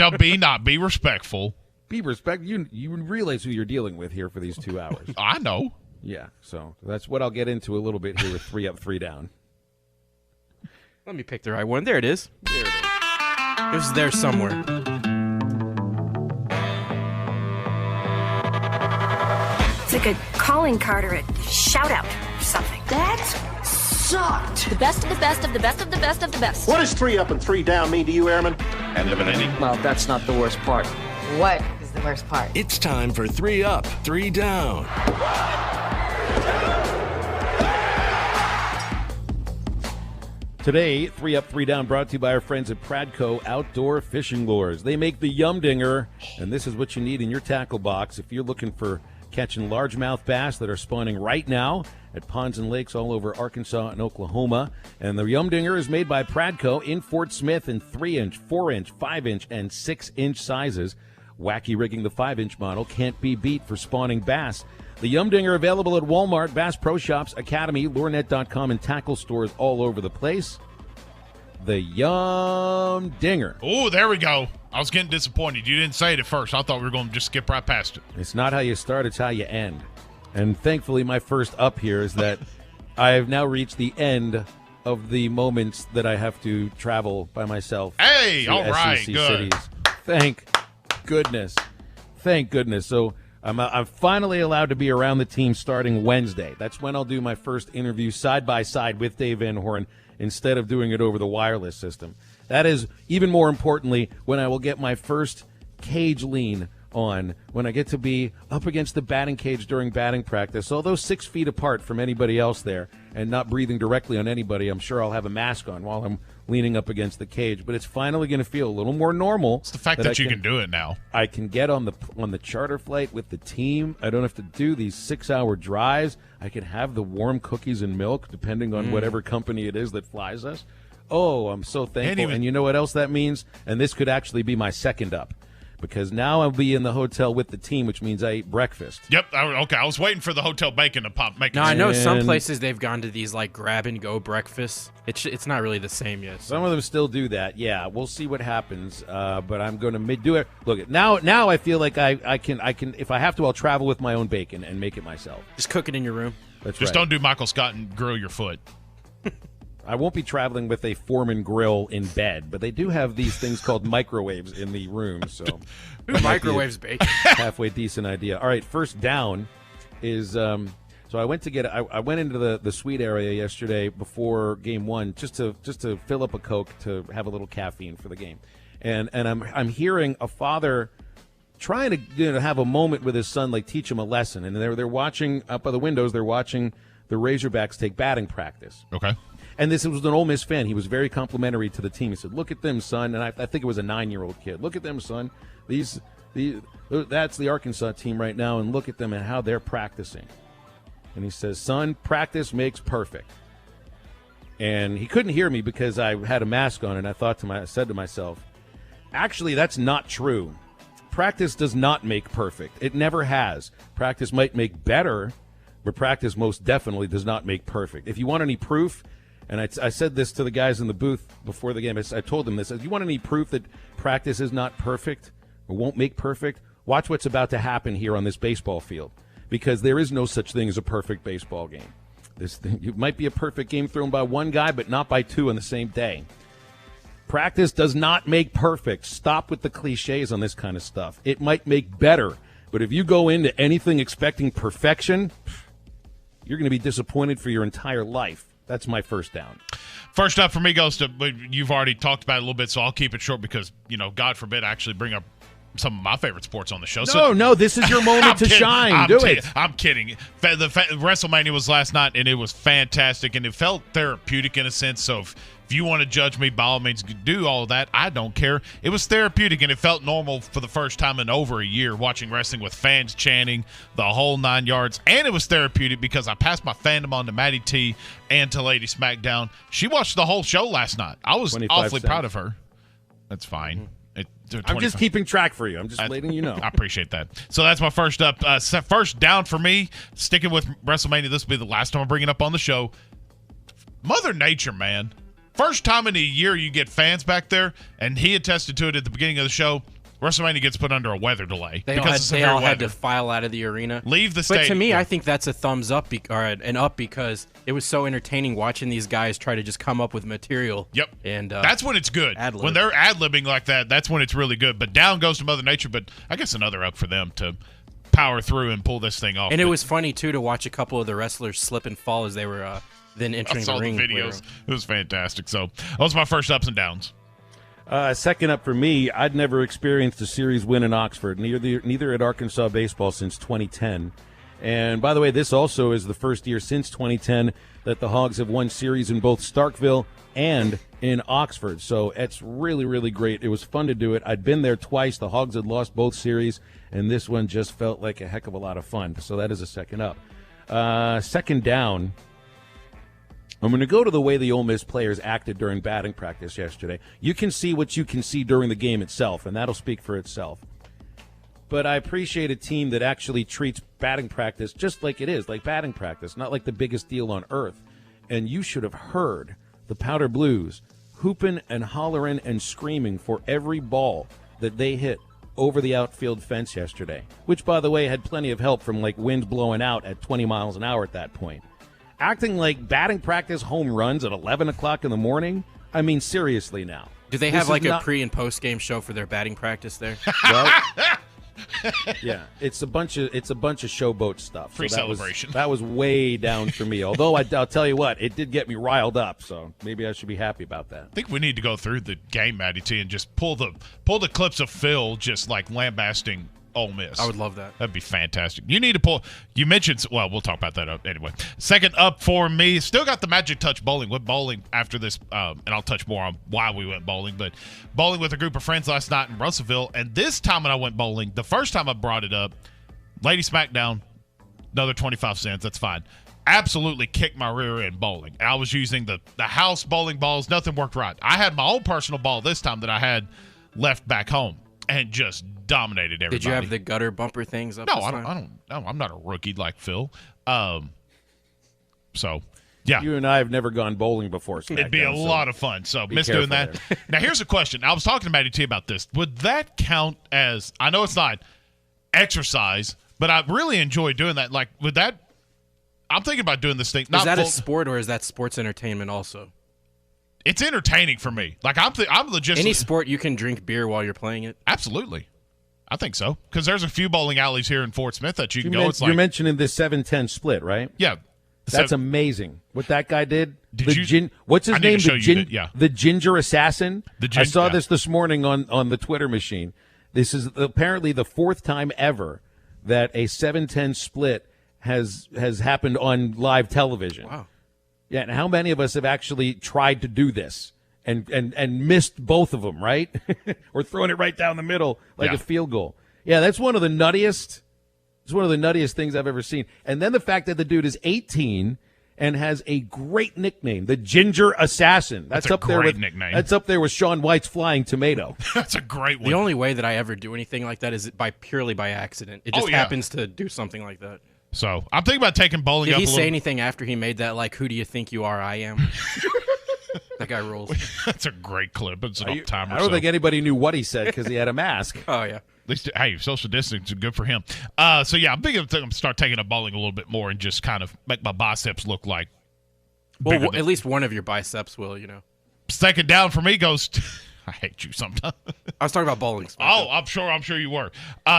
be respectful. Be respectful. You realize who you're dealing with here for these 2 hours. I know. Yeah, so that's what I'll get into a little bit here with 3 Up, 3 Down. Let me pick the right one. There it is. There it is. It was there somewhere. It's like a calling card or a shout out or something. That sucked. The best of the best of the best of the best of the best. What does 3 up and 3 down mean to you, Airman? End of an inning. Well, that's not the worst part. What is the worst part? It's time for 3 Up, 3 Down. Today, 3 Up, 3 Down brought to you by our friends at Pradco Outdoor Fishing Lures. They make the Yum Dinger, and this is what you need in your tackle box if you're looking for catching largemouth bass that are spawning right now at ponds and lakes all over Arkansas and Oklahoma. And the Yum Dinger is made by Pradco in Fort Smith in 3-inch, 4-inch, 5-inch, and 6-inch sizes. Wacky rigging the 5-inch model can't be beat for spawning bass. The Yum Dinger available at Walmart, Bass Pro Shops, Academy, LureNet.com, and tackle stores all over the place. the Yum Dinger. Oh, there we go. I was getting disappointed. You didn't say it at first. I thought we were going to just skip right past it. It's not how you start, it's how you end. And thankfully, my first up here is that I have now reached the end of the moments that I have to travel by myself. Hey, to all right, SEC good. cities. Thank goodness. Thank goodness. So I'm finally allowed to be around the team starting Wednesday. That's when I'll do my first interview side by side with Dave Van Horn instead of doing it over the wireless system. That is, even more importantly, when I will get my first cage lean on, when I get to be up against the batting cage during batting practice. Although 6 feet apart from anybody else there and not breathing directly on anybody, I'm sure I'll have a mask on while I'm leaning up against the cage. But it's finally going to feel a little more normal. It's the fact that you can do it now. I can get on the charter flight with the team. I don't have to do these 6-hour drives. I can have the warm cookies and milk, depending on whatever company it is that flies us. Oh, I'm so thankful. And you know what else that means? And this could actually be my second up, because now I'll be in the hotel with the team, which means I ate breakfast. Yep. Okay. I was waiting for the hotel bacon to pop. No, I know some places they've gone to these like grab and go breakfasts. It's not really the same yet. So. Some of them still do that. Yeah, we'll see what happens. But I'm going to do it. Look, now I feel like I can. If I have to, I'll travel with my own bacon and make it myself. Just cook it in your room. That's Just right. don't do Michael Scott and grill your foot. I won't be traveling with a Foreman grill in bed, but they do have these things called microwaves in the room. So microwaves bacon. Halfway decent idea. All right, first down is so I went to I went into the suite area yesterday before game one just to fill up a Coke to have a little caffeine for the game, and I'm hearing a father trying to have a moment with his son, like teach him a lesson, and they're watching up by the windows. They're watching the Razorbacks take batting practice. Okay. And this was an Ole Miss fan. He was very complimentary to the team. He said, "Look at them, son." And I think it was a 9-year-old kid. "Look at them, son. That's the Arkansas team right now, and look at them and how they're practicing." And he says, "Son, practice makes perfect." And he couldn't hear me because I had a mask on, and I said to myself, actually, that's not true. Practice does not make perfect. It never has. Practice might make better, but practice most definitely does not make perfect. If you want any proof, and I said this to the guys in the booth before the game. I told them this. If you want any proof that practice is not perfect or won't make perfect, watch what's about to happen here on this baseball field, because there is no such thing as a perfect baseball game. It might be a perfect game thrown by one guy, but not by two on the same day. Practice does not make perfect. Stop with the cliches on this kind of stuff. It might make better, but if you go into anything expecting perfection, you're going to be disappointed for your entire life. That's my first down. First up for me goes to, you've already talked about it a little bit, so I'll keep it short because, God forbid, I actually bring up some of my favorite sports on the show. No, this is your moment to shine. Do it. I'm kidding. The WrestleMania was last night, and it was fantastic, and it felt therapeutic in a sense. So if you want to judge me, by all means, do all of that. I don't care. It was therapeutic, and it felt normal for the first time in over a year, watching wrestling with fans chanting the whole 9 yards. And it was therapeutic because I passed my fandom on to Maddie T and to Lady SmackDown. She watched the whole show last night. I was awfully proud of her. That's fine. I'm just keeping track for you. I'm just letting you know. I appreciate that. So that's my first up. First down for me, sticking with WrestleMania. This will be the last time I bring it up on the show. Mother Nature, man. First time in a year you get fans back there, and he attested to it at the beginning of the show. WrestleMania gets put under a weather delay. They all had to file out of the arena. Leave the stage. But to me, I think that's a thumbs up or an up because it was so entertaining watching these guys try to just come up with material. Yep. And that's when it's good. Ad-lib. When they're ad-libbing like that, that's when it's really good. But down goes to Mother Nature, but I guess another up for them to power through and pull this thing off. And it was funny, too, to watch a couple of the wrestlers slip and fall as they were then entering the ring. I saw the videos. It was fantastic. So those are my first ups and downs. Second up for me, I'd never experienced a series win in Oxford, neither at Arkansas baseball since 2010. And by the way, this also is the first year since 2010 that the Hogs have won series in both Starkville and in Oxford. So it's really, really great. It was fun to do it. I'd been there twice. The Hogs had lost both series, and this one just felt like a heck of a lot of fun. So that is a second up. Second down, I'm going to go to the way the Ole Miss players acted during batting practice yesterday. You can see what you can see during the game itself, and that'll speak for itself. But I appreciate a team that actually treats batting practice just like it is, like batting practice, not like the biggest deal on earth. And you should have heard the Powder Blues, hooping and hollering and screaming for every ball that they hit over the outfield fence yesterday, which, by the way, had plenty of help from, like, wind blowing out at 20 miles an hour at that point. Acting like batting practice home runs at 11 o'clock in the morning? I mean, seriously now. Do they have, like, a pre- and post-game show for their batting practice there? Well, yeah, it's a bunch of showboat stuff. Free celebration. That was way down for me. Although I'll tell you what, it did get me riled up. So maybe I should be happy about that. I think we need to go through the game, Matty T, and just pull the clips of Phil just like lambasting Ole Miss. I would love that. That'd be fantastic. You need to pull. You mentioned. Well, we'll talk about that up anyway. Second up for me, still got the Magic Touch bowling. Went bowling after this, and I'll touch more on why we went bowling. But bowling with a group of friends last night in Russellville, and this time when I went bowling, the first time I brought it up, Lady Smackdown, another 25 cents. That's fine. Absolutely kicked my rear end bowling. I was using the house bowling balls. Nothing worked right. I had my own personal ball this time that I had left back home, and just dominated everybody. Did you have the gutter bumper things up? No, I don't. No, I'm not a rookie like Phil. So, yeah. You and I have never gone bowling before. It'd be a lot of fun. So, miss doing that. Now, here's a question. I was talking to Matty T about this. Would that count as? I know it's not exercise, but I really enjoy doing that. Like, would that? I'm thinking about doing this thing. Is that a sport or is that sports entertainment also? It's entertaining for me. Like I'm legit. Any sport you can drink beer while you're playing it. Absolutely, I think so. Because there's a few bowling alleys here in Fort Smith that you can go. You're mentioning this 7-10 split, right? Yeah, that's amazing. What that guy did. Did what's his name? Yeah, the Ginger Assassin. I saw this this morning on the Twitter machine. This is apparently the fourth time ever that a 7-10 split has happened on live television. Wow. Yeah, and how many of us have actually tried to do this and missed both of them, right? Or throwing it right down the middle like a field goal. Yeah, that's one of the nuttiest. It's one of the nuttiest things I've ever seen. And then the fact that the dude is 18 and has a great nickname, the Ginger Assassin. That's up there with nickname. That's up there with Shaun White's Flying Tomato. That's a great one. The only way that I ever do anything like that is purely by accident. It just happens to do something like that. So I'm thinking about taking bowling. Did up he a say little... anything after he made that? Like, who do you think you are? I am. That guy rules. That's a great clip. It's an up-timer. I don't think anybody knew what he said because he had a mask. Oh yeah. At least, hey, social distancing is good for him. So yeah, I'm thinking of start taking up bowling a little bit more and just kind of make my biceps look like. Well, at least one of your biceps will, Second down for me goes. I hate you sometimes. I was talking about bowling. Oh, I'm sure you were.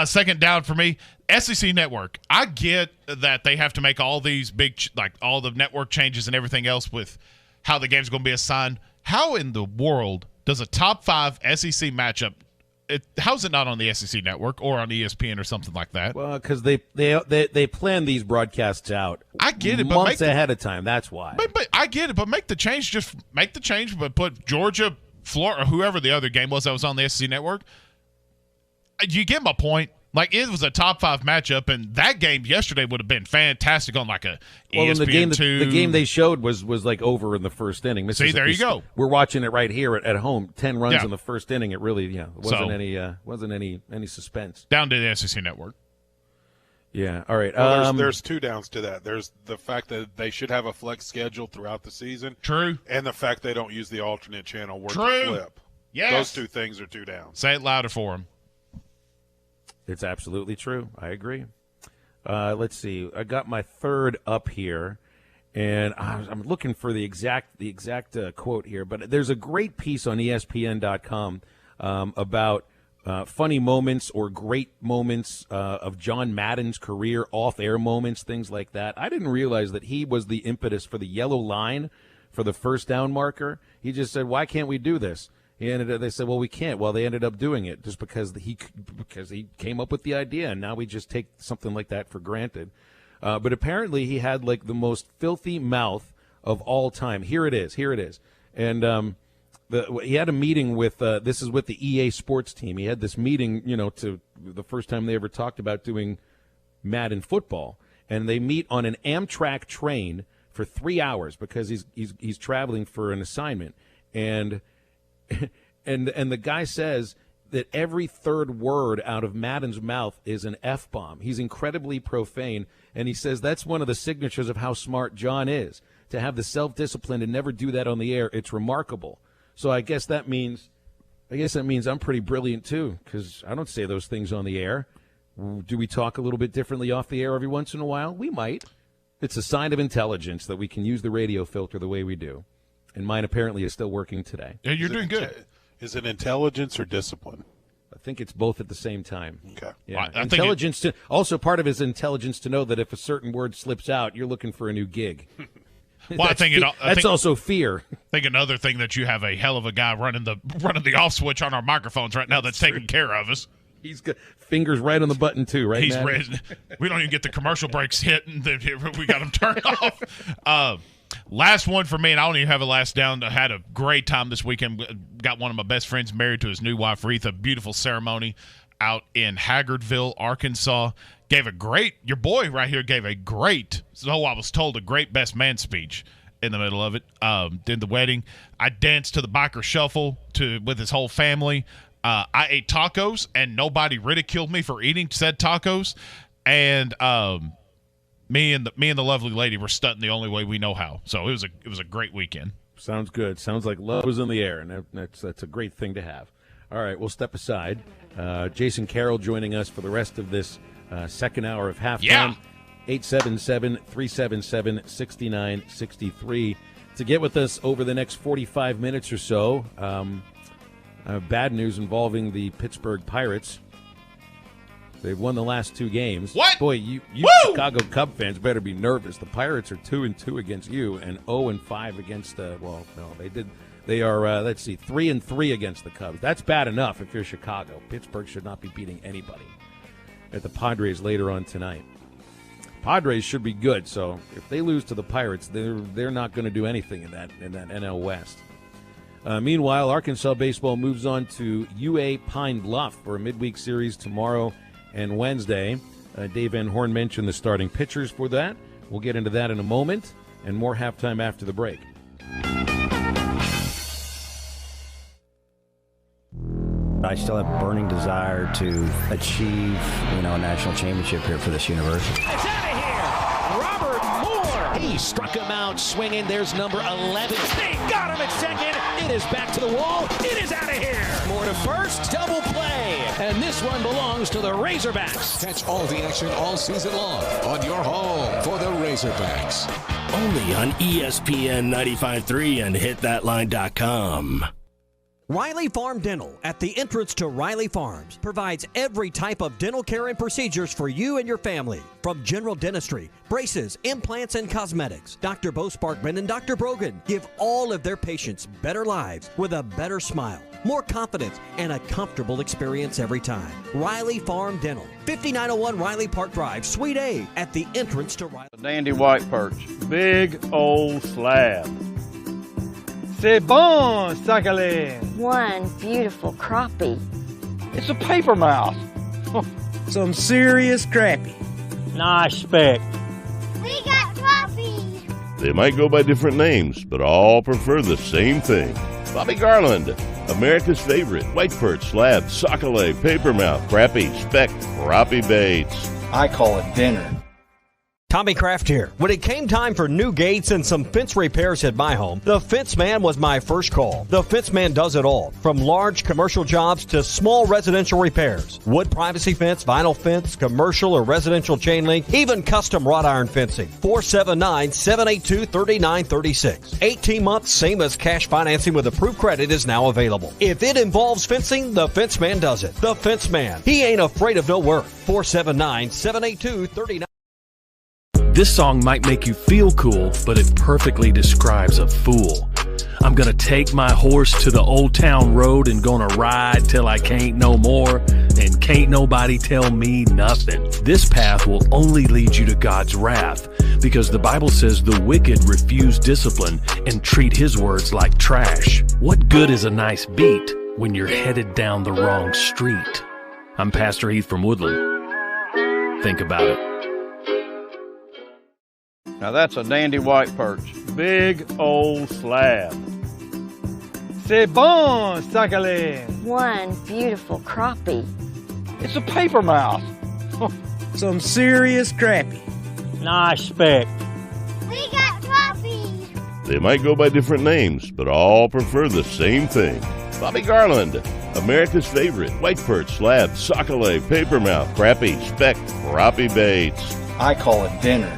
Second down for me, SEC Network. I get that they have to make all these big, like all the network changes and everything else with how the game's going to be assigned. How in the world does a top 5 SEC matchup? How's it not on the SEC Network or on ESPN or something like that? Well, because they plan these broadcasts out. I get it, but months ahead of time. That's why. But I get it. But make the change. Just make the change. But put Georgia, Florida, or whoever the other game was that was on the SEC Network. You get my point. Like, it was a top 5 matchup, and that game yesterday would have been fantastic on like a ESPN2. The game they showed was like over in the first inning. See, there you go. We're watching it right here at home. 10 runs in the first inning. It really, wasn't any suspense. Down to the SEC Network. Yeah. All right. Well, there's two downs to that. There's the fact that they should have a flex schedule throughout the season. True. And the fact they don't use the alternate channel where True. to flip. Yes. Those two things are two downs. Say it louder for them. It's absolutely true. I agree. Let's see. I got my third up here, and I'm looking for the exact quote here. But there's a great piece on ESPN.com about funny moments or great moments of John Madden's career, off-air moments, things like that. I didn't realize that he was the impetus for the yellow line for the first down marker. He just said, "Why can't we do this?" They said, well, we can't. Well, they ended up doing it just because he came up with the idea, and now we just take something like that for granted. But apparently he had like the most filthy mouth of all time. Here it is. And he had a meeting with this is with the EA Sports team. He had this meeting, to the first time they ever talked about doing Madden football, and they meet on an Amtrak train for 3 hours because he's traveling for an assignment, and the guy says that every third word out of Madden's mouth is an F-bomb. He's incredibly profane, and he says that's one of the signatures of how smart John is. To have the self-discipline and never do that on the air, it's remarkable. So I guess that means I'm pretty brilliant too, because I don't say those things on the air. Do we talk a little bit differently off the air every once in a while? We might. It's a sign of intelligence that we can use the radio filter the way we do. And mine apparently is still working today. Yeah, you're doing good. Is it intelligence or discipline? I think it's both at the same time. Okay. Yeah. I intelligence also part of it is intelligence to know that if a certain word slips out, you're looking for a new gig. Well, I think also fear. I think another thing that you have a hell of a guy running the off switch on our microphones right now that's taking care of us. He's got fingers right on the button too, right? He's Matt? ready. We don't even get the commercial breaks hit, and we got them turned off. Last one for me, and I don't even have a last down. I had a great time this weekend. Got one of my best friends married to his new wife, Retha. Beautiful ceremony out in Haggardville, Arkansas. Your boy right here gave a great, so I was told, a great best man speech in the middle of it. Did the wedding. I danced to the biker shuffle with his whole family. I ate tacos, and nobody ridiculed me for eating said tacos. And me and the lovely lady were stunting the only way we know how. So it was a great weekend. Sounds good. Sounds like love was in the air, and that's a great thing to have. All right, we'll step aside. Jason Carroll joining us for the rest of this second hour of halftime. Yeah. 877-377-6963 to get with us over the next 45 minutes or so. Bad news involving the Pittsburgh Pirates. They've won the last two games. What? Boy, you Chicago Cub fans better be nervous. The Pirates are 2-2 against you and 0-5 against the. Well, no, they did. They are 3-3 against the Cubs. That's bad enough if you're Chicago. Pittsburgh should not be beating anybody. At the Padres later on tonight. Padres should be good. So if they lose to the Pirates, they're not going to do anything in that NL West. Meanwhile, Arkansas baseball moves on to UA Pine Bluff for a midweek series tomorrow and Wednesday. Dave Van Horn mentioned the starting pitchers for that. We'll get into that in a moment, and more halftime after the break. I still have a burning desire to achieve, a national championship here for this university. It's out of here! Robert Moore! He struck him out swinging. There's number 11. They got him at second! It is back to the wall. It is out of here! Moore to first. Double play. And this one belongs to the Razorbacks. Catch all the action all season long on your home for the Razorbacks. Only on ESPN 95.3 and hitthatline.com. Riley Farm Dental, at the entrance to Riley Farms, provides every type of dental care and procedures for you and your family. From general dentistry, braces, implants, and cosmetics, Dr. Bo Sparkman and Dr. Brogan give all of their patients better lives with a better smile, more confidence, and a comfortable experience every time. Riley Farm Dental, 5901 Riley Park Drive, Suite A, at the entrance to Riley. Dandy white perch, big old slab. C'est bon, sacalé. One beautiful crappie. It's a paper mouth. Some serious crappie. Nice speck. We got crappie. They might go by different names, but all prefer the same thing. Bobby Garland, America's favorite white perch, slab, sockeye, papermouth, crappie, speck, crappie baits. I call it dinner. Tommy Kraft here. When it came time for new gates and some fence repairs at my home, the Fence Man was my first call. The Fence Man does it all, from large commercial jobs to small residential repairs. Wood privacy fence, vinyl fence, commercial or residential chain link, even custom wrought iron fencing. 479-782-3936. 18 months, same as cash financing with approved credit is now available. If it involves fencing, the Fence Man does it. The Fence Man. He ain't afraid of no work. 479-782-3936. This song might make you feel cool, but it perfectly describes a fool. I'm gonna take my horse to the old town road and gonna ride till I can't no more, and can't nobody tell me nothing. This path will only lead you to God's wrath, because the Bible says the wicked refuse discipline and treat his words like trash. What good is a nice beat when you're headed down the wrong street? I'm Pastor Heath from Woodland. Think about it. Now that's a dandy white perch, big old slab. C'est bon, sacalé. One beautiful crappie. It's a paper mouth. Some serious crappie. Nice speck. We got crappie. They might go by different names, but all prefer the same thing. Bobby Garland, America's favorite white perch, slab, sockeye, papermouth, crappie, speck, crappie baits. I call it dinner.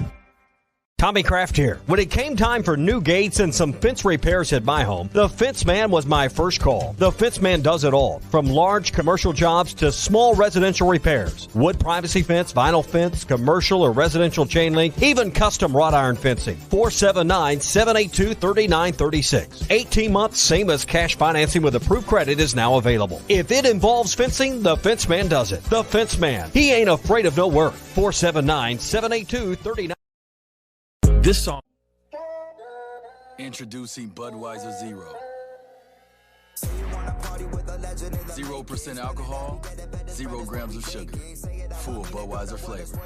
Tommy Kraft here. When it came time for new gates and some fence repairs at my home, the Fence Man was my first call. The Fence Man does it all, from large commercial jobs to small residential repairs. Wood privacy fence, vinyl fence, commercial or residential chain link, even custom wrought iron fencing. 479-782-3936. 18 months, same as cash financing with approved credit is now available. If it involves fencing, the Fence Man does it. The Fence Man. He ain't afraid of no work. 479-782-3936. This song. Introducing Budweiser Zero. 0% alcohol, 0 grams of sugar. Full Budweiser flavor.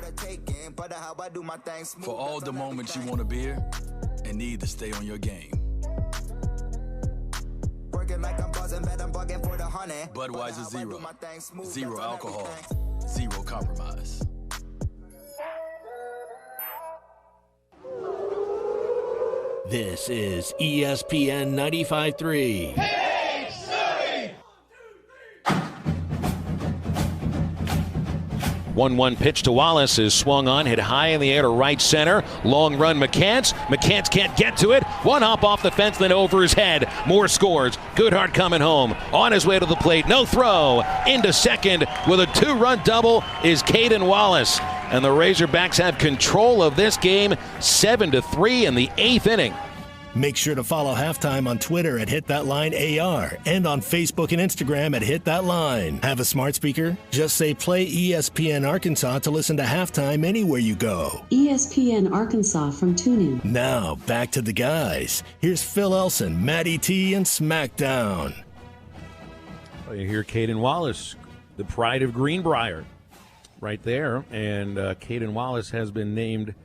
For all the moments you want a beer and need to stay on your game. Budweiser Zero. 0 alcohol, 0 compromise. This is ESPN 95.3. 1-1 pitch to Wallace is swung on, hit high in the air to right center. Long run McCants. McCants can't get to it. One hop off the fence, then over his head. More scores. Goodhart coming home. On his way to the plate. No throw. Into second with a 2-run double is Caden Wallace. And the Razorbacks have control of this game 7-3 in the 8th inning. Make sure to follow Halftime on Twitter at HitThatLineAR and on Facebook and Instagram at HitThatLine. Have a smart speaker? Just say play ESPN Arkansas to listen to Halftime anywhere you go. ESPN Arkansas from TuneIn. Now, back to the guys. Here's Phil Elson, Matty T, and SmackDown. Well, you hear Caden Wallace, the pride of Greenbrier, right there. And Caden Wallace has been named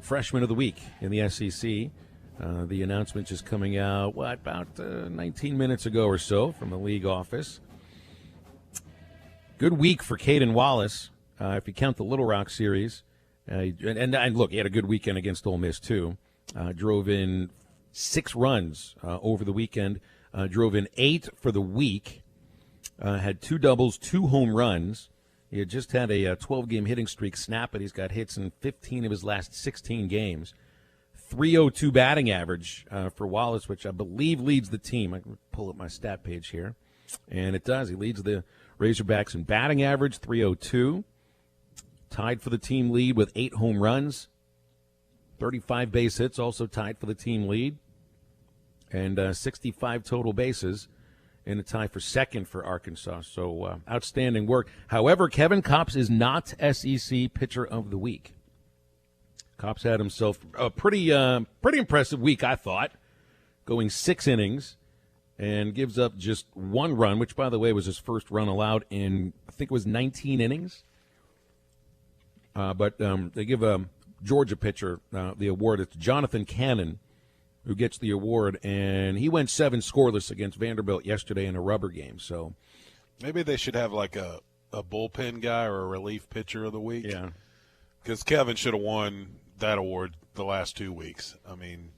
Freshman of the Week in the SEC. The announcement just coming out, about 19 minutes ago or so from the league office. Good week for Caden Wallace, if you count the Little Rock series. And look, he had a good weekend against Ole Miss, too. Drove in 6 runs over the weekend. Drove in 8 for the week. Had 2 doubles, 2 home runs. He had just had a 12-game hitting streak snap, but he's got hits in 15 of his last 16 games. 302 batting average for Wallace, which I believe leads the team. I can pull up my stat page here. And it does. He leads the Razorbacks in batting average, 302. Tied for the team lead with 8 home runs. 35 base hits, also tied for the team lead. And 65 total bases. In a tie for second for Arkansas. So outstanding work. However, Kevin Kopps is not SEC Pitcher of the Week. Kopps had himself a pretty impressive week, I thought, going 6 innings and gives up just 1 run, which, by the way, was his first run allowed in, I think it was 19 innings. But they give a Georgia pitcher the award. It's Jonathan Cannon, who gets the award, and he went 7 scoreless against Vanderbilt yesterday in a rubber game. So maybe they should have like a bullpen guy or a relief pitcher of the week. Yeah, because Kevin should have won that award the last 2 weeks. I mean,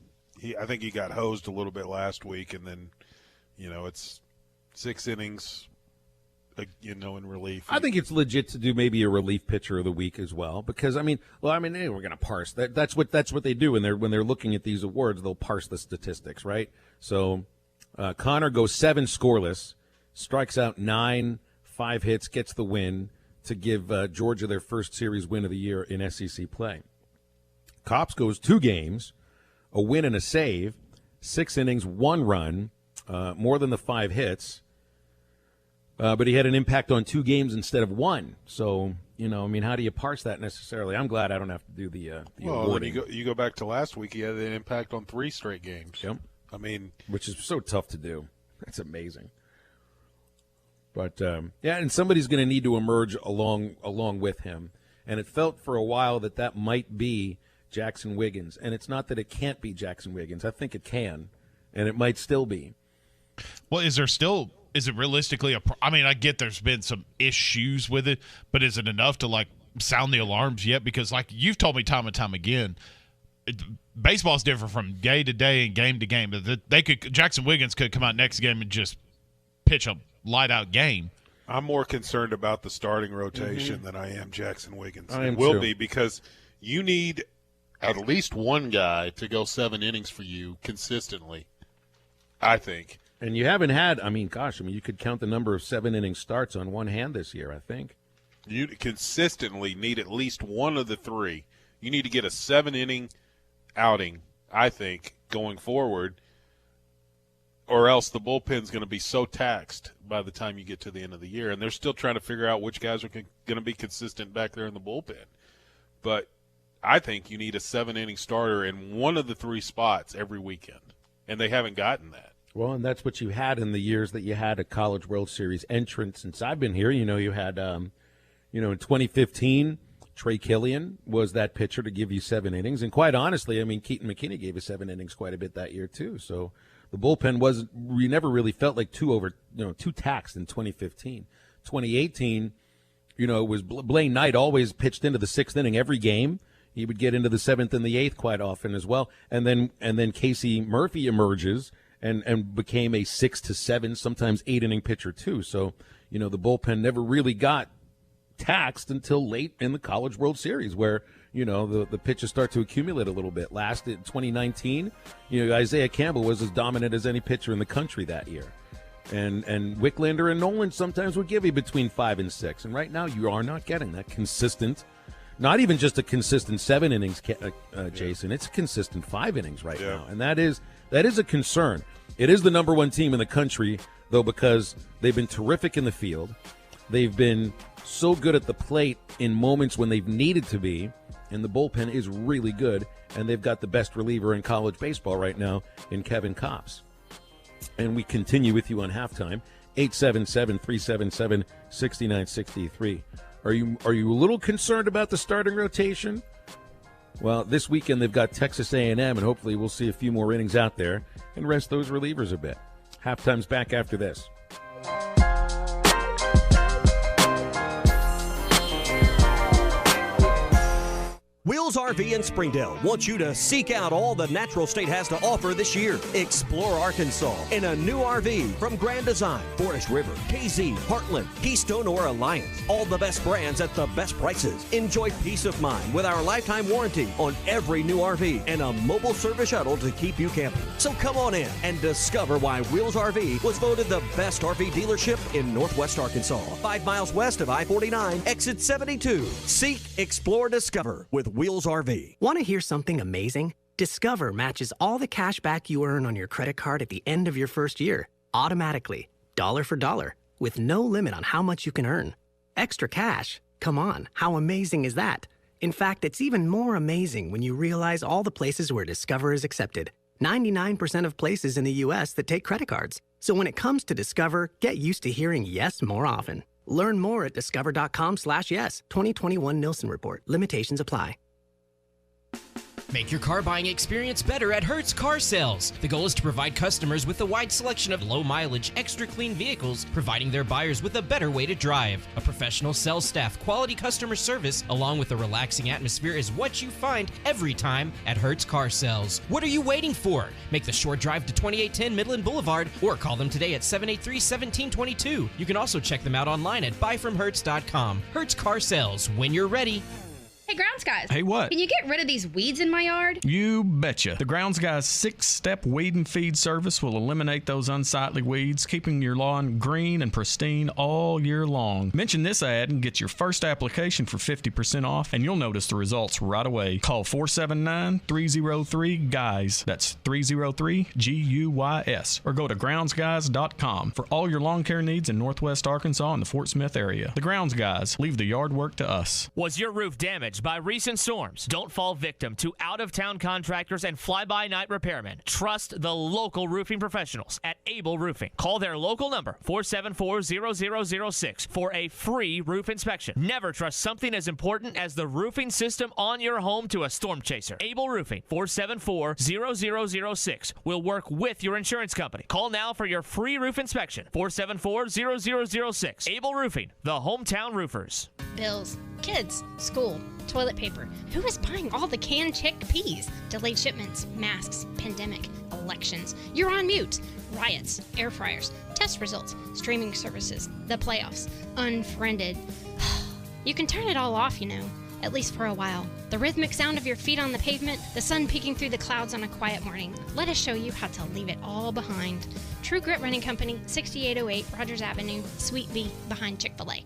I think he got hosed a little bit last week, and then it's 6 innings. In relief. I think it's legit to do maybe a relief pitcher of the week as well, because we're going to parse that. That's what they do when they're looking at these awards. They'll parse the statistics, right? So Connor goes 7 scoreless, strikes out 9, 5 hits, gets the win to give Georgia their first series win of the year in SEC play. Kopps goes 2 games, a win and a save, 6 innings, 1 run, more than the 5 hits. But he had an impact on 2 games instead of 1. So, how do you parse that necessarily? I'm glad I don't have to do the awarding. You go back to last week, he had an impact on 3 straight games. Yep. Which is so tough to do. That's amazing. But, and somebody's going to need to emerge along with him. And it felt for a while that might be Jackson Wiggins. And it's not that it can't be Jackson Wiggins. I think it can, and it might still be. Well, is it realistically I get there's been some issues with it, but is it enough to sound the alarms yet? Because you've told me time and time again, baseball's different from day to day and game to game. Jackson Wiggins could come out next game and just pitch a light-out game. I'm more concerned about the starting rotation than I am Jackson Wiggins. I am will too. be, because you need at least one guy to go 7 innings for you consistently, I think. And you haven't had, you could count the number of 7-inning starts on one hand this year, I think. You consistently need at least one of the three. You need to get a 7-inning outing, I think, going forward, or else the bullpen's going to be so taxed by the time you get to the end of the year. And they're still trying to figure out which guys are going to be consistent back there in the bullpen. But I think you need a 7-inning starter in one of the 3 spots every weekend, and they haven't gotten that. Well, and that's what you had in the years that you had a College World Series entrant. Since I've been here, you had, in 2015, Trey Killian was that pitcher to give you 7 innings. And quite honestly, Keaton McKinney gave us 7 innings quite a bit that year too. So the bullpen we never really felt like too taxed in 2015. 2018, it was Blaine Knight always pitched into the 6th inning every game. He would get into the 7th and the 8th quite often as well. And then Casey Murphy emerges and became a 6 to 7, sometimes 8-inning pitcher too. So, the bullpen never really got taxed until late in the College World Series, where, the pitches start to accumulate a little bit. Last in 2019, Isaiah Campbell was as dominant as any pitcher in the country that year. And Wicklander and Nolan sometimes would give you between 5 and 6. And right now you are not getting that consistent, not even just a consistent 7 innings, Jason. It's a consistent 5 innings right now. And that is a concern. It is the number 1 team in the country, though, because they've been terrific in the field. They've been so good at the plate in moments when they've needed to be, and the bullpen is really good, and they've got the best reliever in college baseball right now in Kevin Kopps. And we continue with you on halftime, 877-377-6963. Are you a little concerned about the starting rotation? Well, this weekend they've got Texas A&M, and hopefully we'll see a few more innings out there and rest those relievers a bit. Halftime's back after this. Wheels RV in Springdale wants you to seek out all the Natural State has to offer this year. Explore Arkansas in a new RV from Grand Design, Forest River, KZ, Heartland, Keystone, or Alliance. All the best brands at the best prices. Enjoy peace of mind with our lifetime warranty on every new RV and a mobile service shuttle to keep you camping. So come on in and discover why Wheels RV was voted the best RV dealership in Northwest Arkansas. 5 miles west of I-49, exit 72. Seek, explore, discover with Wheels RV. Want to hear something amazing? Discover matches all the cash back you earn on your credit card at the end of your first year, automatically, dollar for dollar, with no limit on how much you can earn. Extra cash? Come on, how amazing is that? In fact, it's even more amazing when you realize all the places where Discover is accepted. 99% of places in the U.S. that take credit cards. So when it comes to Discover, get used to hearing yes more often. Learn more at discover.com/yes. 2021 Nielsen Report. Limitations apply. Make your car buying experience better at Hertz Car Sales. The goal is to provide customers with a wide selection of low-mileage, extra-clean vehicles, providing their buyers with a better way to drive. A professional sales staff, quality customer service, along with a relaxing atmosphere is what you find every time at Hertz Car Sales. What are you waiting for? Make the short drive to 2810 Midland Boulevard or call them today at 783-1722. You can also check them out online at buyfromhertz.com. Hertz Car Sales, when you're ready. Hey, Grounds Guys. Hey, what? Can you get rid of these weeds in my yard? You betcha. The Grounds Guys 6-step weed and feed service will eliminate those unsightly weeds, keeping your lawn green and pristine all year long. Mention this ad and get your first application for 50% off, and you'll notice the results right away. Call 479-303-GUYS. That's 303-GUYS. Or go to groundsguys.com for all your lawn care needs in Northwest Arkansas and the Fort Smith area. The Grounds Guys. Leave the yard work to us. Was your roof damaged by recent storms? Don't fall victim to out-of-town contractors and fly-by-night repairmen. Trust the local roofing professionals at Able Roofing. Call their local number, 474-0006, for a free roof inspection. Never trust something as important as the roofing system on your home to a storm chaser. Able Roofing, 474-0006, will work with your insurance company. Call now for your free roof inspection, 474-0006. Able Roofing, the hometown roofers. bills, kids, school, toilet paper. Who is buying all the canned chickpeas? Delayed shipments, masks, pandemic, elections. You're on mute. Riots, air fryers, test results, streaming services, the playoffs, unfriended. You can turn it all off, at least for a while. The rhythmic sound of your feet on the pavement, the sun peeking through the clouds on a quiet morning. Let us show you how to leave it all behind. True Grit Running Company, 6808 Rogers Avenue, Suite B, behind Chick-fil-A.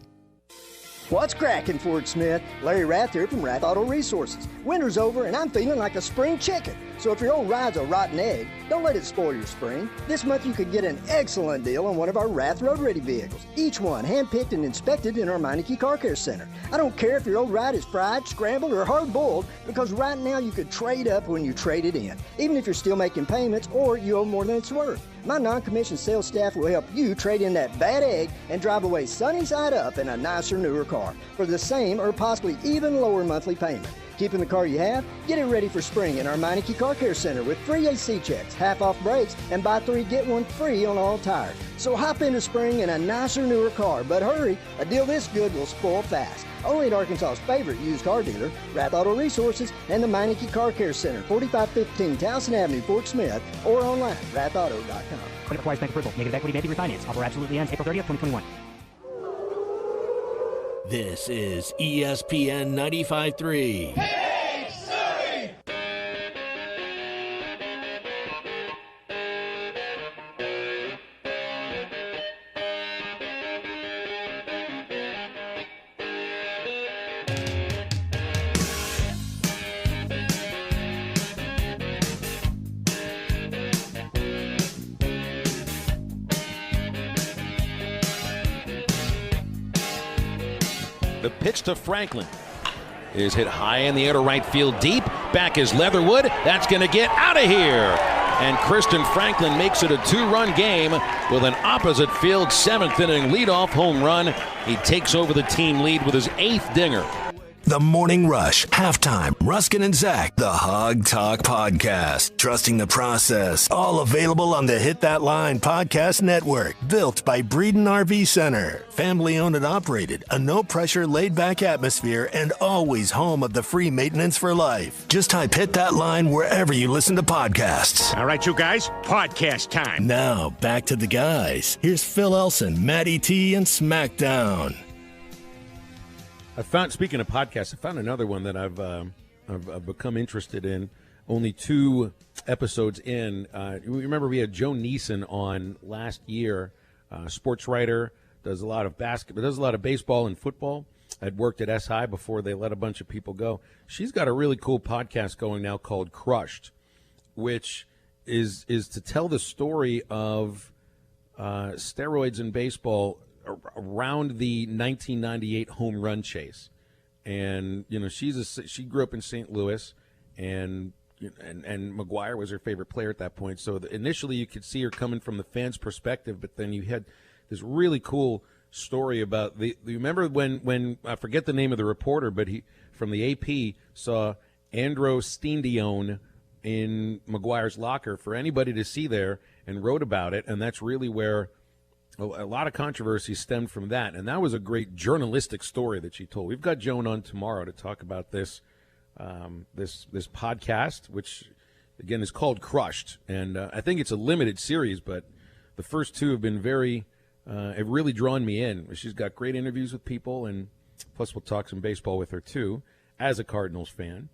What's cracking, Fort Smith? Larry Rath here from Rath Auto Resources. Winter's over and I'm feeling like a spring chicken. So if your old ride's a rotten egg, don't let it spoil your spring. This month you could get an excellent deal on one of our Rath Road Ready vehicles. Each one handpicked and inspected in our Meineke Car Care Center. I don't care if your old ride is fried, scrambled, or hard-boiled, because right now you could trade up when you trade it in, even if you're still making payments or you owe more than it's worth. My non-commissioned sales staff will help you trade in that bad egg and drive away sunny side up in a nicer, newer car for the same or possibly even lower monthly payment. Keeping the car you have? Get it ready for spring in our Meineke Car Care Center with free AC checks, half-off brakes, and buy 3, get 1 free on all tires. So hop into spring in a nicer, newer car, but hurry, a deal this good will spoil fast. Only at Arkansas's favorite used car dealer, Rath Auto Resources, and the Meineke Car Care Center, 4515 Towson Avenue, Fort Smith, or online, rathauto.com. Credit requires bank approval. Negative equity may be refinanced. Offer absolutely ends April 30th, 2021. This is ESPN 95.3. The pitch to Franklin is hit high in the air to right field deep. Back is Leatherwood. That's going to get out of here. And Kristen Franklin makes it a 2-run game with an opposite field 7th inning leadoff home run. He takes over the team lead with his 8th dinger. The Morning Rush, Halftime, Ruskin and Zach, the Hog Talk Podcast. Trusting the process. All available on the Hit That Line Podcast Network. Built by Breeden RV Center. Family owned and operated. A no-pressure, laid-back atmosphere. And always home of the free maintenance for life. Just type Hit That Line wherever you listen to podcasts. All right, you guys, podcast time. Now, back to the guys. Here's Phil Elson, Matty T, and SmackDown. Speaking of podcasts, I found another one that I've become interested in. Only 2 episodes in. Remember we had Joe Neeson on last year, sports writer, does a lot of basketball, does a lot of baseball and football. I'd worked at SI before they let a bunch of people go. She's got a really cool podcast going now called Crushed, which is to tell the story of steroids in baseball around the 1998 home run chase. And she grew up in St. Louis, and McGuire was her favorite player at that point. So initially you could see her coming from the fans' perspective, but then you had this really cool story about you remember when I forget the name of the reporter, but he from the AP saw Andro Stendione in McGuire's locker for anybody to see there and wrote about it, and that's really where a lot of controversy stemmed from that, and that was a great journalistic story that she told. We've got Joan on tomorrow to talk about this this podcast, which again is called Crushed, and I think it's a limited series, but the first 2 have been have really drawn me in. She's got great interviews with people, and plus we'll talk some baseball with her too, as a Cardinals fan,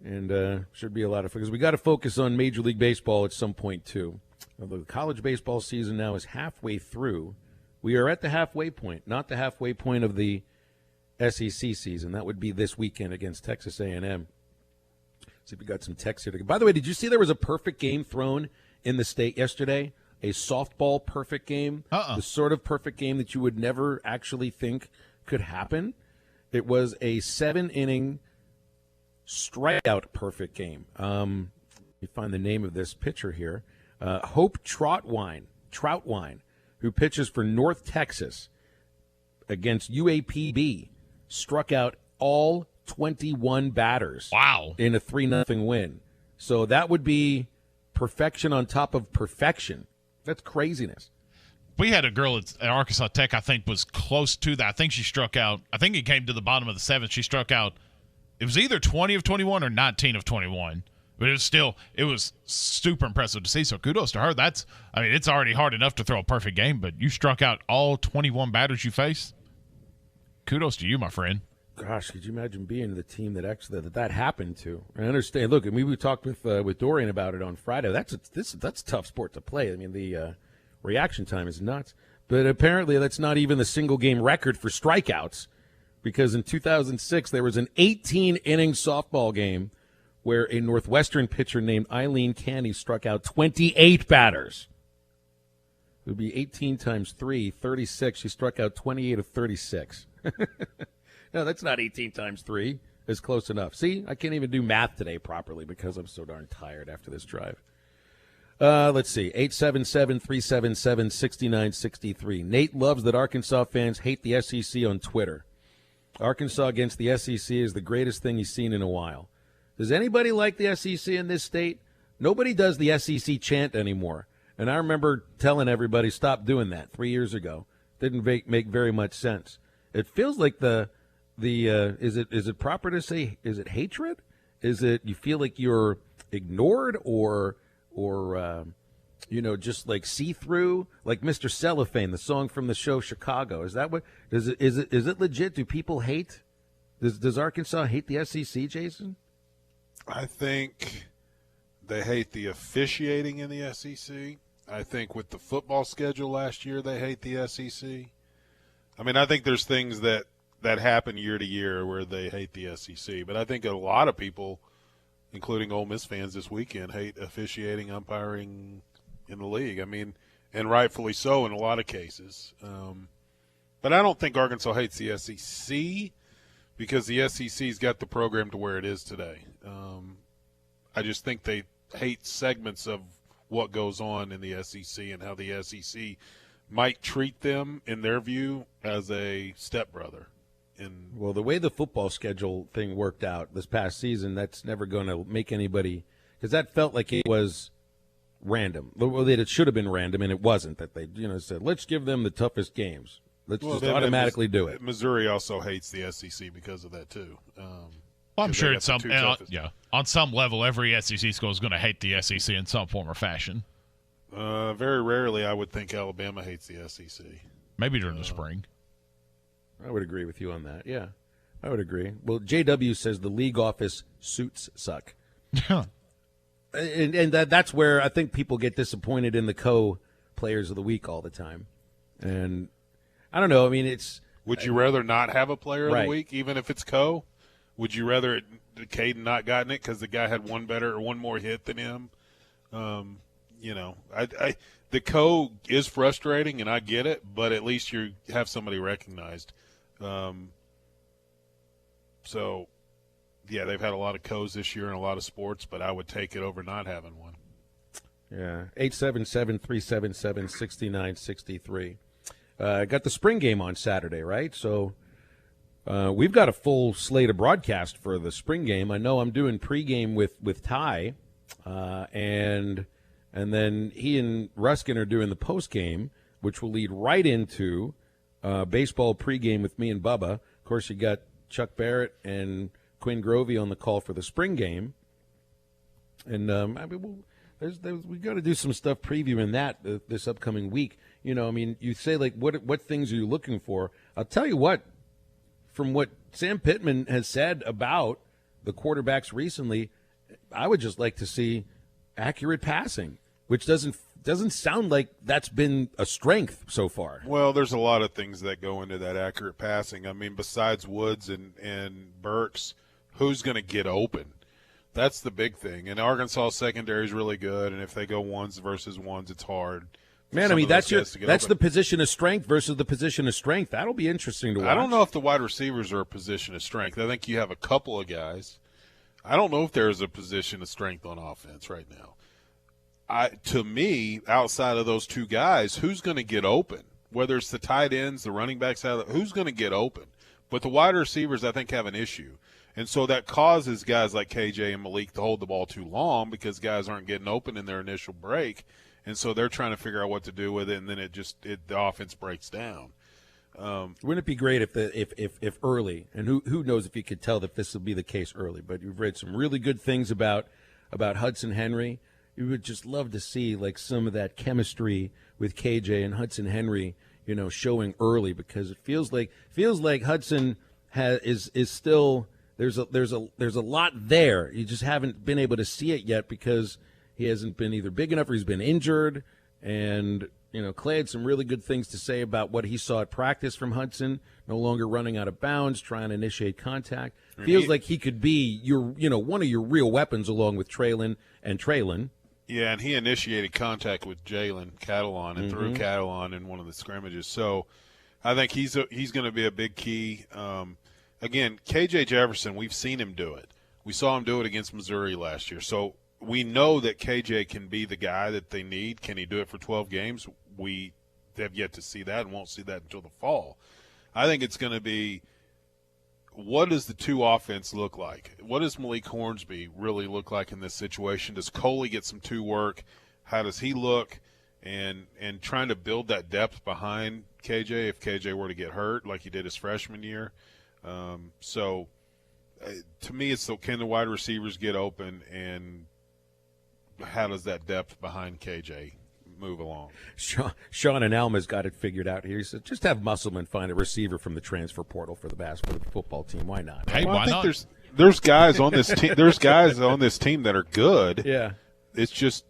and should be a lot of fun because we got to focus on Major League Baseball at some point too. The college baseball season now is halfway through. We are at the halfway point, not the halfway point of the SEC season. That would be this weekend against Texas A&M. See if we got some text here. By the way, did you see there was a perfect game thrown in the state yesterday? A softball perfect game? The sort of perfect game that you would never actually think could happen. It was a 7-inning strikeout perfect game. Let me find the name of this pitcher here. Hope Troutwine, who pitches for North Texas against UAPB, struck out all 21 batters. Wow. In a 3-0 win. So that would be perfection on top of perfection. That's craziness. We had a girl at Arkansas Tech, I think, was close to that. I think she struck out. I think it came to the bottom of the seventh. She struck out. It was either 20 of 21 or 19 of 21. But it was super impressive to see. So kudos to her. It's already hard enough to throw a perfect game, but you struck out all 21 batters you faced. Kudos to you, my friend. Gosh, could you imagine being the team that happened to? I understand. Look, we talked with Dorian about it on Friday. That's a tough sport to play. I mean, the reaction time is nuts. But apparently that's not even the single game record for strikeouts, because in 2006 there was an 18-inning softball game where a Northwestern pitcher named Eileen Canny struck out 28 batters. It would be 18 times 3, 36. She struck out 28 of 36. No, that's not 18 times 3. It's close enough. See, I can't even do math today properly because I'm so darn tired after this drive. Let's see, 877-377-6963. Nate loves that Arkansas fans hate the SEC on Twitter. Arkansas against the SEC is the greatest thing he's seen in a while. Does anybody like the SEC in this state? Nobody does the SEC chant anymore. And I remember telling everybody, stop doing that 3 years ago. Didn't make very much sense. It feels like is it proper to say, is it hatred? Is it you feel like you're ignored or just like see-through, like Mr. Cellophane, the song from the show Chicago? Is that what is it legit? Do people hate? Does Arkansas hate the SEC, Jason? I think they hate the officiating in the SEC. I think with the football schedule last year, they hate the SEC. I mean, I think there's things that happen year to year where they hate the SEC. But I think a lot of people, including Ole Miss fans this weekend, hate officiating, umpiring in the league. I mean, and rightfully so in a lot of cases. But I don't think Arkansas hates the SEC because the SEC's got the program to where it is today. I just think they hate segments of what goes on in the SEC and how the SEC might treat them, in their view, as a stepbrother. Well, the way the football schedule thing worked out this past season, that's never going to make anybody – because that felt like it was random. Well, it should have been random, and it wasn't. That they said, let's give them the toughest games. Let's just automatically do it. Missouri also hates the SEC because of that, too. I'm sure it's on some level, every SEC school is going to hate the SEC in some form or fashion. Very rarely, I would think Alabama hates the SEC. Maybe during the spring. I would agree with you on that. Yeah, I would agree. Well, JW says the league office suits suck. and that's where I think people get disappointed in the co-players of the week all the time. And I don't know. I mean, it's. Would you rather not have a player of the week, even if it's co? Would you rather Caden not gotten it because the guy had one more hit than him? The co is frustrating, and I get it, but at least you have somebody recognized. So, yeah, they've had a lot of co's this year in a lot of sports, but I would take it over not having one. Yeah, 877-377-6963. Got the spring game on Saturday, right? So we've got a full slate of broadcast for the spring game. I know I'm doing pregame with Ty, and then he and Ruskin are doing the postgame, which will lead right into baseball pregame with me and Bubba. Of course, you got Chuck Barrett and Quinn Grovey on the call for the spring game. And we've got to do some stuff previewing that this upcoming week. You say, like, what things are you looking for? I'll tell you what, from what Sam Pittman has said about the quarterbacks recently, I would just like to see accurate passing, which doesn't sound like that's been a strength so far. Well, there's a lot of things that go into that accurate passing. I mean, besides Woods and Burks, who's going to get open? That's the big thing. And Arkansas secondary is really good, and if they go ones versus ones, it's hard. Man, I mean, that's the position of strength versus the position of strength. That'll be interesting to watch. I don't know if the wide receivers are a position of strength. I think you have a couple of guys. I don't know if there's a position of strength on offense right now. To me, outside of those two guys, who's going to get open? Whether it's the tight ends, the running backs, who's going to get open? But the wide receivers, I think, have an issue. And so that causes guys like KJ and Malik to hold the ball too long because guys aren't getting open in their initial break. and so they're trying to figure out what to do with it, and then the offense breaks down. Wouldn't it be great if early, and who knows if you could tell that this will be the case early, but you've read some really good things about Hudson Henry. You would just love to see like some of that chemistry with KJ and Hudson Henry, showing early, because it feels like Hudson is still there's a lot there. You just haven't been able to see it yet because he hasn't been either big enough or he's been injured. And Clay had some really good things to say about what he saw at practice from Hudson. No longer running out of bounds, trying to initiate contact. Feels like he could be one of your real weapons along with Traylon. Yeah, and he initiated contact with Jalen Catalon and threw Catalon in one of the scrimmages. So I think he's going to be a big key. Again, KJ Jefferson, we've seen him do it. We saw him do it against Missouri last year. So we know that KJ can be the guy that they need. Can he do it for 12 games? We have yet to see that and won't see that until the fall. I think it's going to be, what does the two offense look like? What does Malik Hornsby really look like in this situation? Does Coley get some two work? How does he look? And trying to build that depth behind KJ if KJ were to get hurt like he did his freshman year. To me, it's can the wide receivers get open, and how does that depth behind KJ move along? Sean and Alma's got it figured out here. He said, just have Musselman find a receiver from the transfer portal for the football team. Why not? Hey, why not? There's guys on this team. There's guys on this team that are good. Yeah, it's just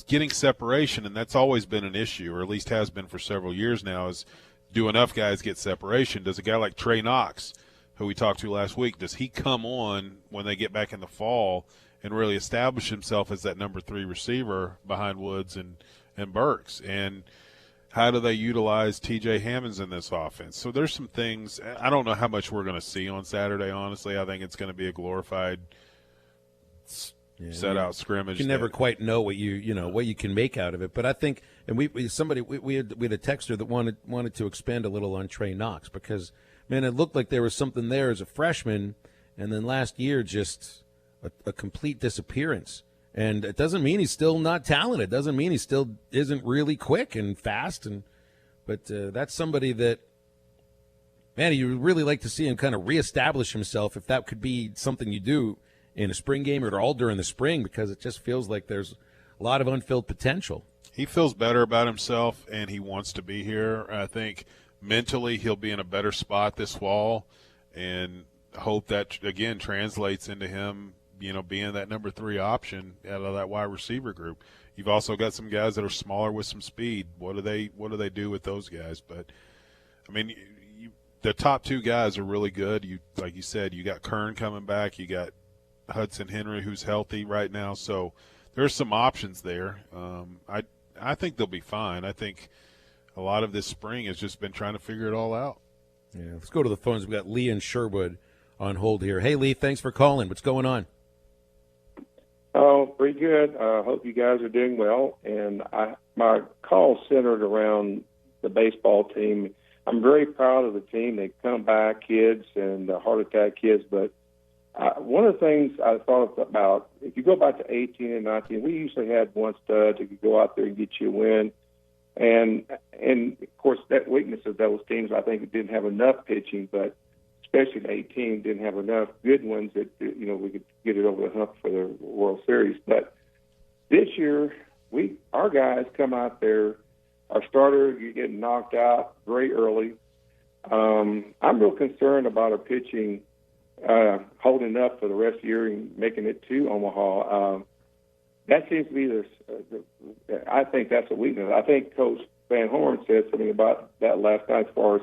getting separation, and that's always been an issue, or at least has been for several years now. Is do enough guys get separation? Does a guy like Trey Knox, who we talked to last week, does he come on when they get back in the fall and really establish himself as that number 3 receiver behind Woods and Burks? And how do they utilize T.J. Hammonds in this offense? So there's some things. I don't know how much we're going to see on Saturday, honestly. I think it's going to be a glorified set-out scrimmage. You can never quite know what you can make out of it. But I think, and we had a texter that wanted to expand a little on Trey Knox, because, man, it looked like there was something there as a freshman, and then last year just a complete disappearance. And it doesn't mean he's still not talented. It doesn't mean he still isn't really quick and fast. But that's somebody that, man, you would really like to see him kind of reestablish himself, if that could be something you do in a spring game or all during the spring, because it just feels like there's a lot of unfilled potential. He feels better about himself, and he wants to be here. I think mentally he'll be in a better spot this fall, and hope that, again, translates into him being that number 3 option out of that wide receiver group. You've also got some guys that are smaller with some speed. What do they do with those guys? But I mean, the top 2 guys are really good. Like you said, you got Kern coming back. You got Hudson Henry, who's healthy right now. So there's some options there. I think they'll be fine. I think a lot of this spring has just been trying to figure it all out. Yeah, let's go to the phones. We've got Lee in Sherwood on hold here. Hey, Lee, thanks for calling. What's going on? Oh, pretty good. Hope you guys are doing well. And my call centered around the baseball team. I'm very proud of the team. They come back, kids, and the heart attack kids. But one of the things I thought about, if you go back to 18 and 19, we usually had one stud who could go out there and get you a win. And of course, that weakness of those teams, I think, it didn't have enough pitching, but especially the 18 didn't have enough good ones that, we could get it over the hump for the World Series. But this year, our guys come out there, our starter, you're getting knocked out very early. I'm real concerned about our pitching holding up for the rest of the year and making it to Omaha. That seems to be I think that's a weakness. I think Coach Van Horn said something about that last night as far as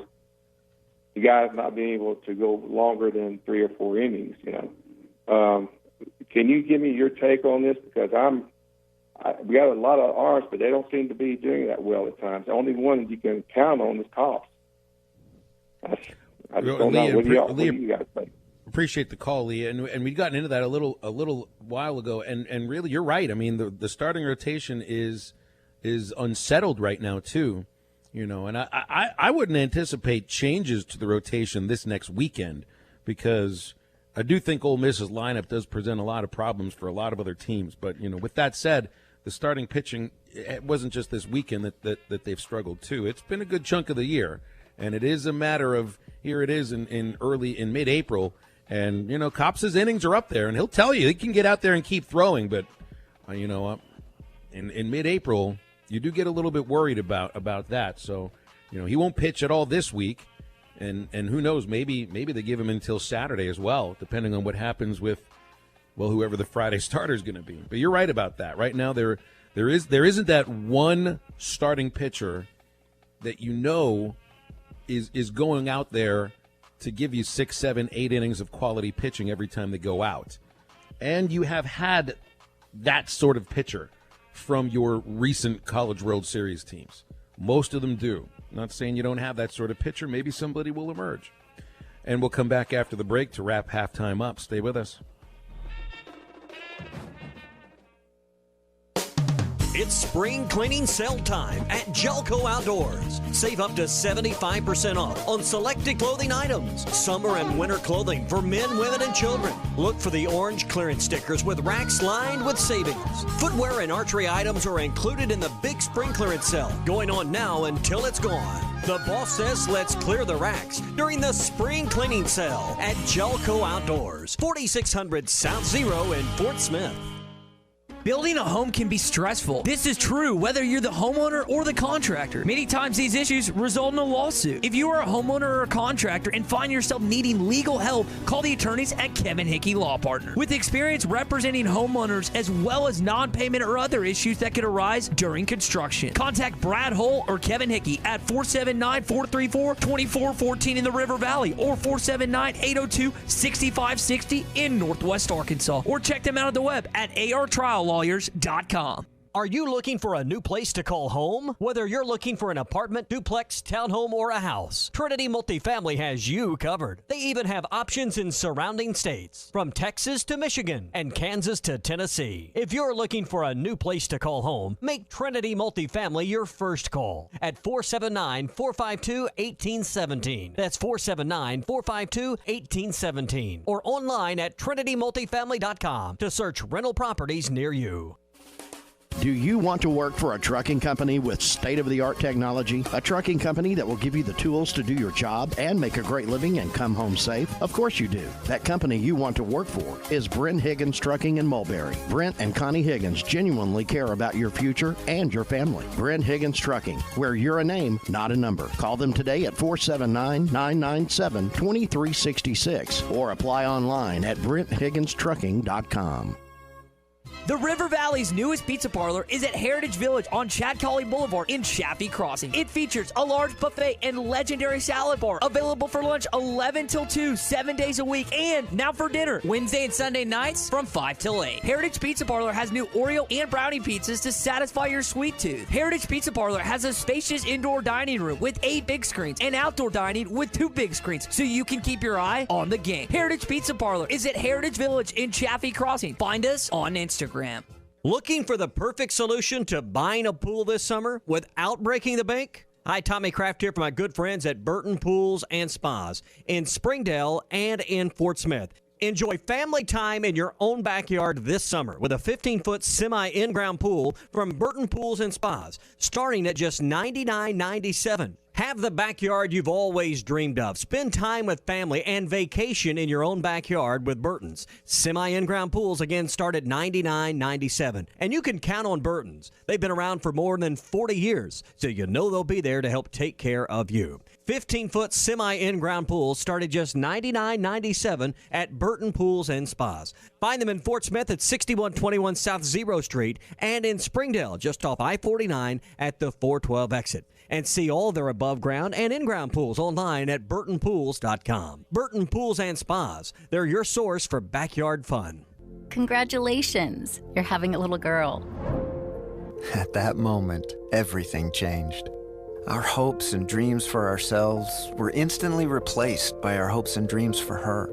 the guys not being able to go longer than 3 or 4 innings. Can you give me your take on this? Because we got a lot of arms, but they don't seem to be doing that well at times. The only one you can count on is Tops. I just don't know. What do you guys think? Appreciate the call, Lee, and we'd gotten into that a little while ago, and really, you're right. I mean, the starting rotation is unsettled right now too. And I wouldn't anticipate changes to the rotation this next weekend, because I do think Ole Miss's lineup does present a lot of problems for a lot of other teams. But, with that said, the starting pitching it wasn't just this weekend that they've struggled too. It's been a good chunk of the year, and it is a matter of here it is in mid-April, and Kopp's innings are up there, and he'll tell you he can get out there and keep throwing, but in mid-April you do get a little bit worried about that. So he won't pitch at all this week, and who knows, maybe they give him until Saturday as well, depending on what happens with whoever the Friday starter is going to be. But you're right about that. Right now there isn't that one starting pitcher that is going out there to give you 6, 7, 8 innings of quality pitching every time they go out. And you have had that sort of pitcher from your recent College World Series teams. Most of them do. I'm not saying you don't have that sort of pitcher. Maybe somebody will emerge. And we'll come back after the break to wrap halftime up. Stay with us. It's spring cleaning sale time at Jelco Outdoors. Save up to 75% off on selected clothing items. Summer and winter clothing for men, women, and children. Look for the orange clearance stickers with racks lined with savings. Footwear and archery items are included in the big spring clearance sale, going on now until it's gone. The boss says let's clear the racks during the spring cleaning sale at Jelco Outdoors, 4600 South Zero in Fort Smith. Building a home can be stressful. This is true whether you're the homeowner or the contractor. Many times these issues result in a lawsuit. If you are a homeowner or a contractor and find yourself needing legal help, call the attorneys at Kevin Hickey Law Partner. With experience representing homeowners as well as non-payment or other issues that could arise during construction. Contact Brad Hull or Kevin Hickey at 479-434-2414 in the River Valley or 479-802-6560 in Northwest Arkansas. Or check them out on the web at artriallawyers.com. Are you looking for a new place to call home? Whether you're looking for an apartment, duplex, townhome, or a house, Trinity Multifamily has you covered. They even have options in surrounding states, from Texas to Michigan and Kansas to Tennessee. If you're looking for a new place to call home, make Trinity Multifamily your first call at 479-452-1817. That's 479-452-1817. Or online at trinitymultifamily.com to search rental properties near you. Do you want to work for a trucking company with state-of-the-art technology? A trucking company that will give you the tools to do your job and make a great living and come home safe? Of course you do. That company you want to work for is Brent Higgins Trucking in Mulberry. Brent and Connie Higgins genuinely care about your future and your family. Brent Higgins Trucking, where you're a name, not a number. Call them today at 479-997-2366 or apply online at BrentHigginsTrucking.com. The River Valley's newest pizza parlor is at Heritage Village on Chad Colley Boulevard in Chaffee Crossing. It features a large buffet and legendary salad bar, available for lunch 11 till 2, 7 days a week, and now for dinner, Wednesday and Sunday nights from 5 till 8. Heritage Pizza Parlor has new Oreo and brownie pizzas to satisfy your sweet tooth. Heritage Pizza Parlor has a spacious indoor dining room with 8 big screens and outdoor dining with 2 big screens, so you can keep your eye on the game. Heritage Pizza Parlor is at Heritage Village in Chaffee Crossing. Find us on Instagram. Looking for the perfect solution to buying a pool this summer without breaking the bank? Hi, Tommy Kraft here for my good friends at Burton Pools and Spas in Springdale and in Fort Smith. Enjoy family time in your own backyard this summer with a 15-foot semi-in-ground pool from Burton Pools and Spas, starting at just $99.97. Have the backyard you've always dreamed of. Spend time with family and vacation in your own backyard with Burton's. Semi-in-ground pools, again, start at $99.97. And you can count on Burton's. They've been around for more than 40 years, so you know they'll be there to help take care of you. 15-foot semi-in-ground pools start at just $99.97 at Burton Pools and Spas. Find them in Fort Smith at 6121 South Zero Street and in Springdale, just off I-49 at the 412 exit. And see all their above-ground and in-ground pools online at burtonpools.com. Burton Pools and Spas. They're your source for backyard fun. Congratulations, you're having a little girl. At that moment, everything changed. Our hopes and dreams for ourselves were instantly replaced by our hopes and dreams for her.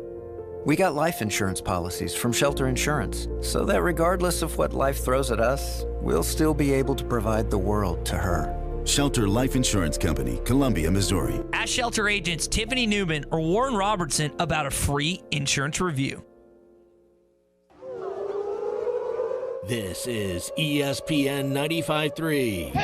We got life insurance policies from Shelter Insurance, so that regardless of what life throws at us, we'll still be able to provide the world to her. Shelter Life Insurance Company, Columbia, Missouri. Ask Shelter agents Tiffany Newman or Warren Robertson about a free insurance review. This is ESPN 95.3.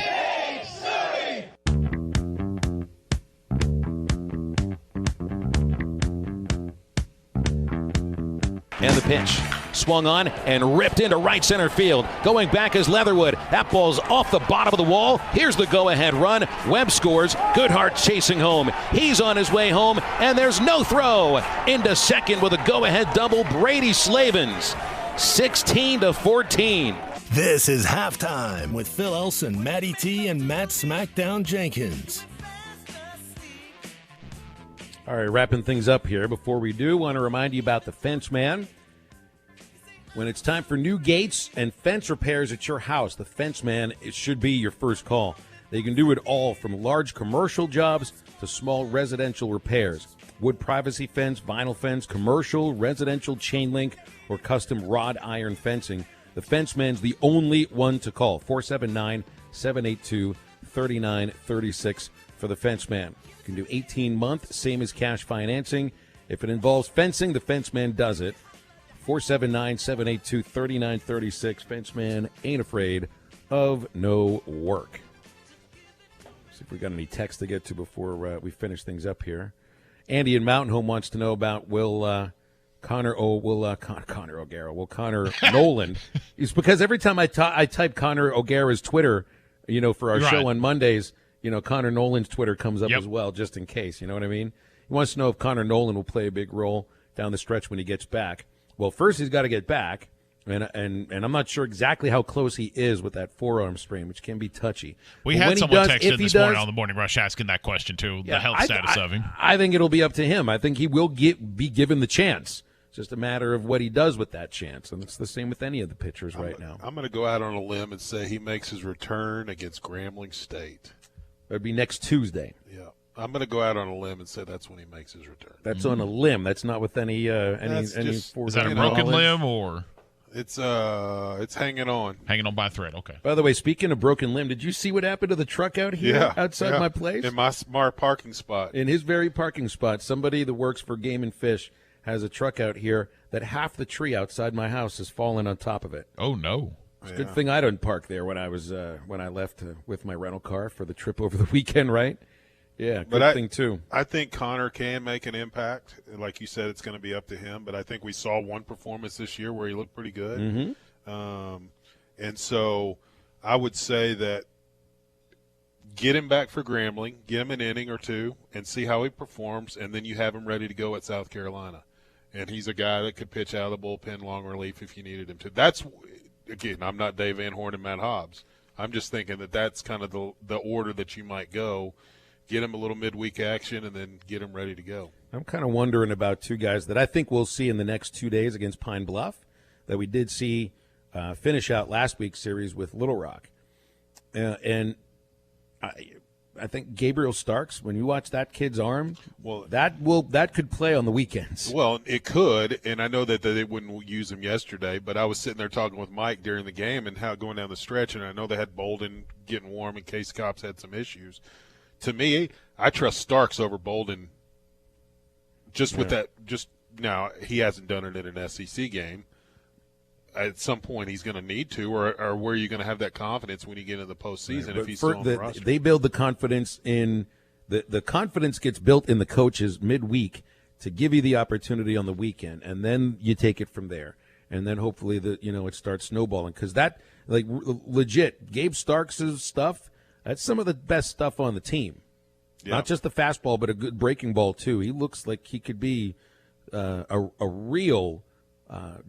And the pitch. Swung on and ripped into right center field. Going back is Leatherwood. That ball's off the bottom of the wall. Here's the go-ahead run. Webb scores. Goodhart chasing home. He's on his way home, and there's no throw. Into second with a go-ahead double, Brady Slavens. 16-14. This is Halftime with Phil Elson, Matty T, and Matt Smackdown Jenkins. All right, wrapping things up here. Before we do, want to remind you about the Fence Man. When it's time for new gates and fence repairs at your house, the Fence Man, it should be your first call. They can do it all, from large commercial jobs to small residential repairs. Wood privacy fence, vinyl fence, commercial, residential chain link, or custom wrought iron fencing. The Fence Man's the only one to call. 479-782-3936 for the Fence Man. You can do 18-month, same as cash financing. If it involves fencing, the Fence Man does it. 479-782-3936. Fence Man ain't afraid of no work. See if we got any text to get to before we finish things up here. Andy in Mountain Home wants to know about Connor Nolan. It's because every time I type Connor O'Gara's Twitter, for our show on Mondays, Connor Nolan's Twitter comes up as well, just in case. You know what I mean? He wants to know if Connor Nolan will play a big role down the stretch when he gets back. Well, first he's got to get back, and I'm not sure exactly how close he is with that forearm sprain, which can be touchy. We had someone text in this morning on the Morning Rush asking that question, too, the health status of him. I think it'll be up to him. I think he will be given the chance. It's just a matter of what he does with that chance, and it's the same with any of the pitchers right now. I'm going to go out on a limb and say he makes his return against Grambling State. That would be next Tuesday. Yeah. I'm going to go out on a limb and say that's when he makes his return. That's on a limb. That's not with any Is that a broken limb or? It's hanging on. Hanging on by a thread, okay. By the way, speaking of broken limb, did you see what happened to the truck out here outside my place? In my smart parking spot. In his very parking spot. Somebody that works for Game and Fish has a truck out here that half the tree outside my house has fallen on top of it. Oh, no. It's a good thing I didn't park there when I left with my rental car for the trip over the weekend, right? Yeah, good thing, too. I think Connor can make an impact. Like you said, it's going to be up to him. But I think we saw one performance this year where he looked pretty good. Mm-hmm. And so I would say that get him back for Grambling, get him an inning or two, and see how he performs, and then you have him ready to go at South Carolina. And he's a guy that could pitch out of the bullpen long relief if you needed him to. That's, again, I'm not Dave Van Horn and Matt Hobbs. I'm just thinking that that's kind of the order that you might go. Get him a little midweek action, and then get him ready to go. I'm kind of wondering about two guys that I think we'll see in the next 2 days against Pine Bluff that we did see finish out last week's series with Little Rock. And I think Gabriel Starks, when you watch that kid's arm, that could play on the weekends. Well, it could, and I know that they wouldn't use him yesterday, but I was sitting there talking with Mike during the game and how going down the stretch, and I know they had Bolden getting warm in case Cops had some issues. To me, I trust Starks over Bolden with that. Just now, he hasn't done it in an SEC game. At some point, he's going to need to, or where are you going to have that confidence when you get into the postseason if he's still on the roster? They build the confidence in the confidence gets built in the coaches midweek to give you the opportunity on the weekend, and then you take it from there, and then hopefully it starts snowballing because that legit Gabe Starks' stuff. That's some of the best stuff on the team. Yeah. Not just the fastball, but a good breaking ball, too. He looks like he could be a real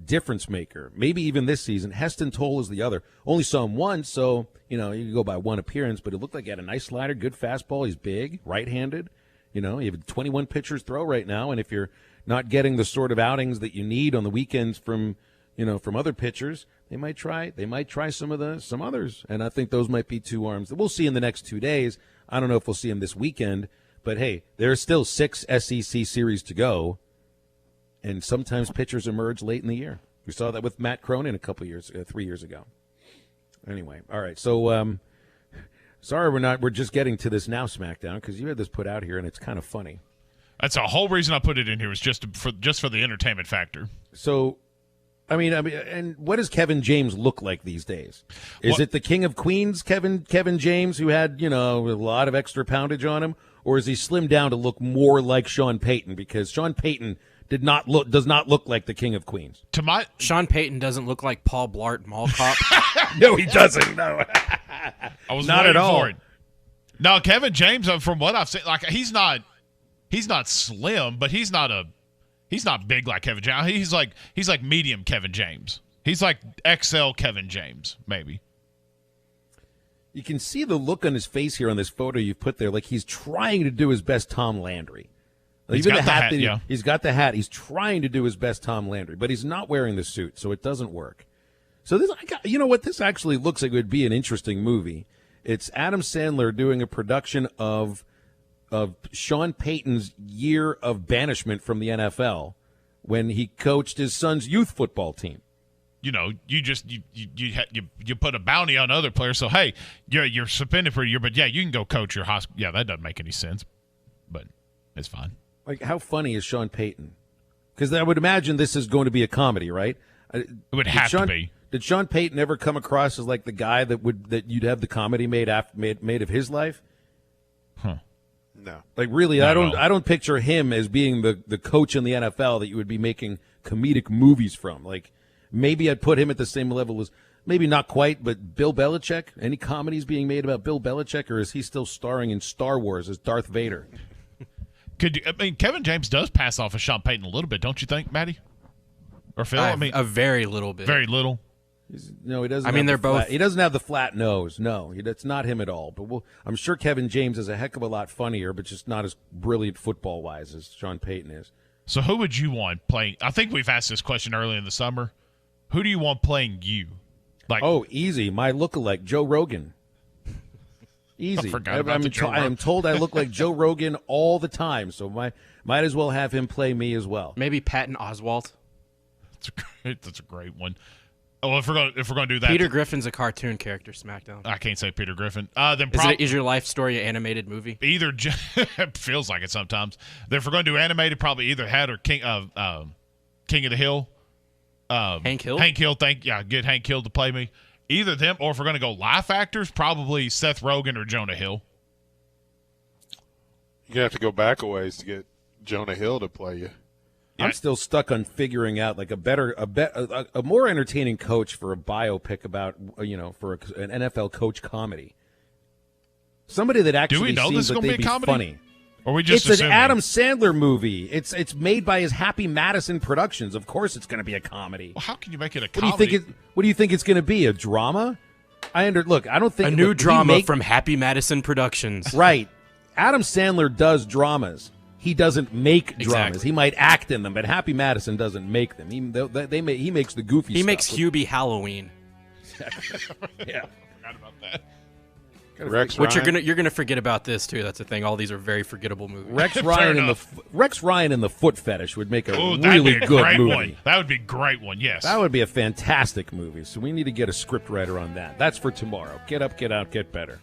difference maker. Maybe even this season. Heston Toll is the other. Only saw him once, so, you can go by one appearance, but it looked like he had a nice slider, good fastball. He's big, right-handed. You have 21 pitchers throw right now, and if you're not getting the sort of outings that you need on the weekends from other pitchers, they might try some others, and I think those might be two arms that we'll see in the next 2 days. I don't know if we'll see them this weekend, but hey, there's still 6 SEC series to go, and sometimes pitchers emerge late in the year. We saw that with Matt Cronin 3 years ago. Anyway, all right, so sorry we're just getting to this now SmackDown because you had this put out here and it's kind of funny. That's the whole reason I put it in here was just for the entertainment factor. So I mean, and what does Kevin James look like these days? Is it the King of Queens, Kevin James, who had, a lot of extra poundage on him? Or is he slimmed down to look more like Sean Payton? Because Sean Payton does not look like the King of Queens. Sean Payton doesn't look like Paul Blart Mall Cop. No, he doesn't. No. I was not at all. For it. No, Kevin James, from what I've seen, like he's not slim, but he's not big like Kevin James. He's like medium Kevin James. He's like XL Kevin James, maybe. You can see the look on his face here on this photo you've put there, like he's trying to do his best Tom Landry. He's got the hat, yeah. He's got the hat. He's trying to do his best Tom Landry, but he's not wearing the suit, so it doesn't work. So this actually looks like it would be an interesting movie. It's Adam Sandler doing a production of Sean Payton's year of banishment from the NFL when he coached his son's youth football team. You put a bounty on other players. So hey, you're suspended for a year, but yeah, you can go coach your high school. Yeah, that doesn't make any sense, but it's fine. Like, how funny is Sean Payton? Because I would imagine this is going to be a comedy, right? It would have to be. Did Sean Payton ever come across as like the guy that you'd have the comedy made of his life? Huh. No. Like, really, I don't picture him as being the coach in the NFL that you would be making comedic movies from. Like, maybe I'd put him at the same level as, maybe not quite, but Bill Belichick. Any comedies being made about Bill Belichick, or is he still starring in Star Wars as Darth Vader? Kevin James does pass off of Sean Payton a little bit, don't you think, Maddie? Or Phil? A very little bit. Very little. No, he doesn't. I mean, they're both. He doesn't have the flat nose. No, that's not him at all. But I'm sure Kevin James is a heck of a lot funnier, but just not as brilliant football wise as Sean Payton is. So who would you want playing? I think we've asked this question early in the summer. Who do you want playing you? Easy. My lookalike, Joe Rogan. Easy. I am told I look like Joe Rogan all the time, so might as well have him play me as well. Maybe Patton Oswalt. That's a great one. Oh, if we're gonna do that, Peter Griffin's a cartoon character. SmackDown. I can't say Peter Griffin. Is Your Life Story an animated movie? Either it feels like it sometimes. If we're gonna do animated, probably either Hat or King of the Hill. Hank Hill. Get Hank Hill to play me. Either them, or if we're gonna go live actors, probably Seth Rogen or Jonah Hill. You're gonna have to go back a ways to get Jonah Hill to play you. I'm still stuck on figuring out like a more entertaining coach for a biopic about for an NFL coach comedy. Somebody that actually seems like they'd be funny. Or we just it's assuming? An Adam Sandler movie. It's made by his Happy Madison Productions. Of course, it's going to be a comedy. Well, how can you make it a comedy? What do you think it's going to be? A drama? I don't think a new drama from Happy Madison Productions. Right. Adam Sandler does dramas. He doesn't make dramas. Exactly. He might act in them, but Happy Madison doesn't make them. He makes the goofy stuff. He makes Hubie Halloween. Yeah. Forgot about that. Rex Which Ryan. you're gonna forget about this too. That's the thing. All these are very forgettable movies. Rex Ryan and the Foot Fetish would make a that'd really be a good great movie. One. That would be a great one. Yes, that would be a fantastic movie. So we need to get a script writer on that. That's for tomorrow. Get up, get out, get better.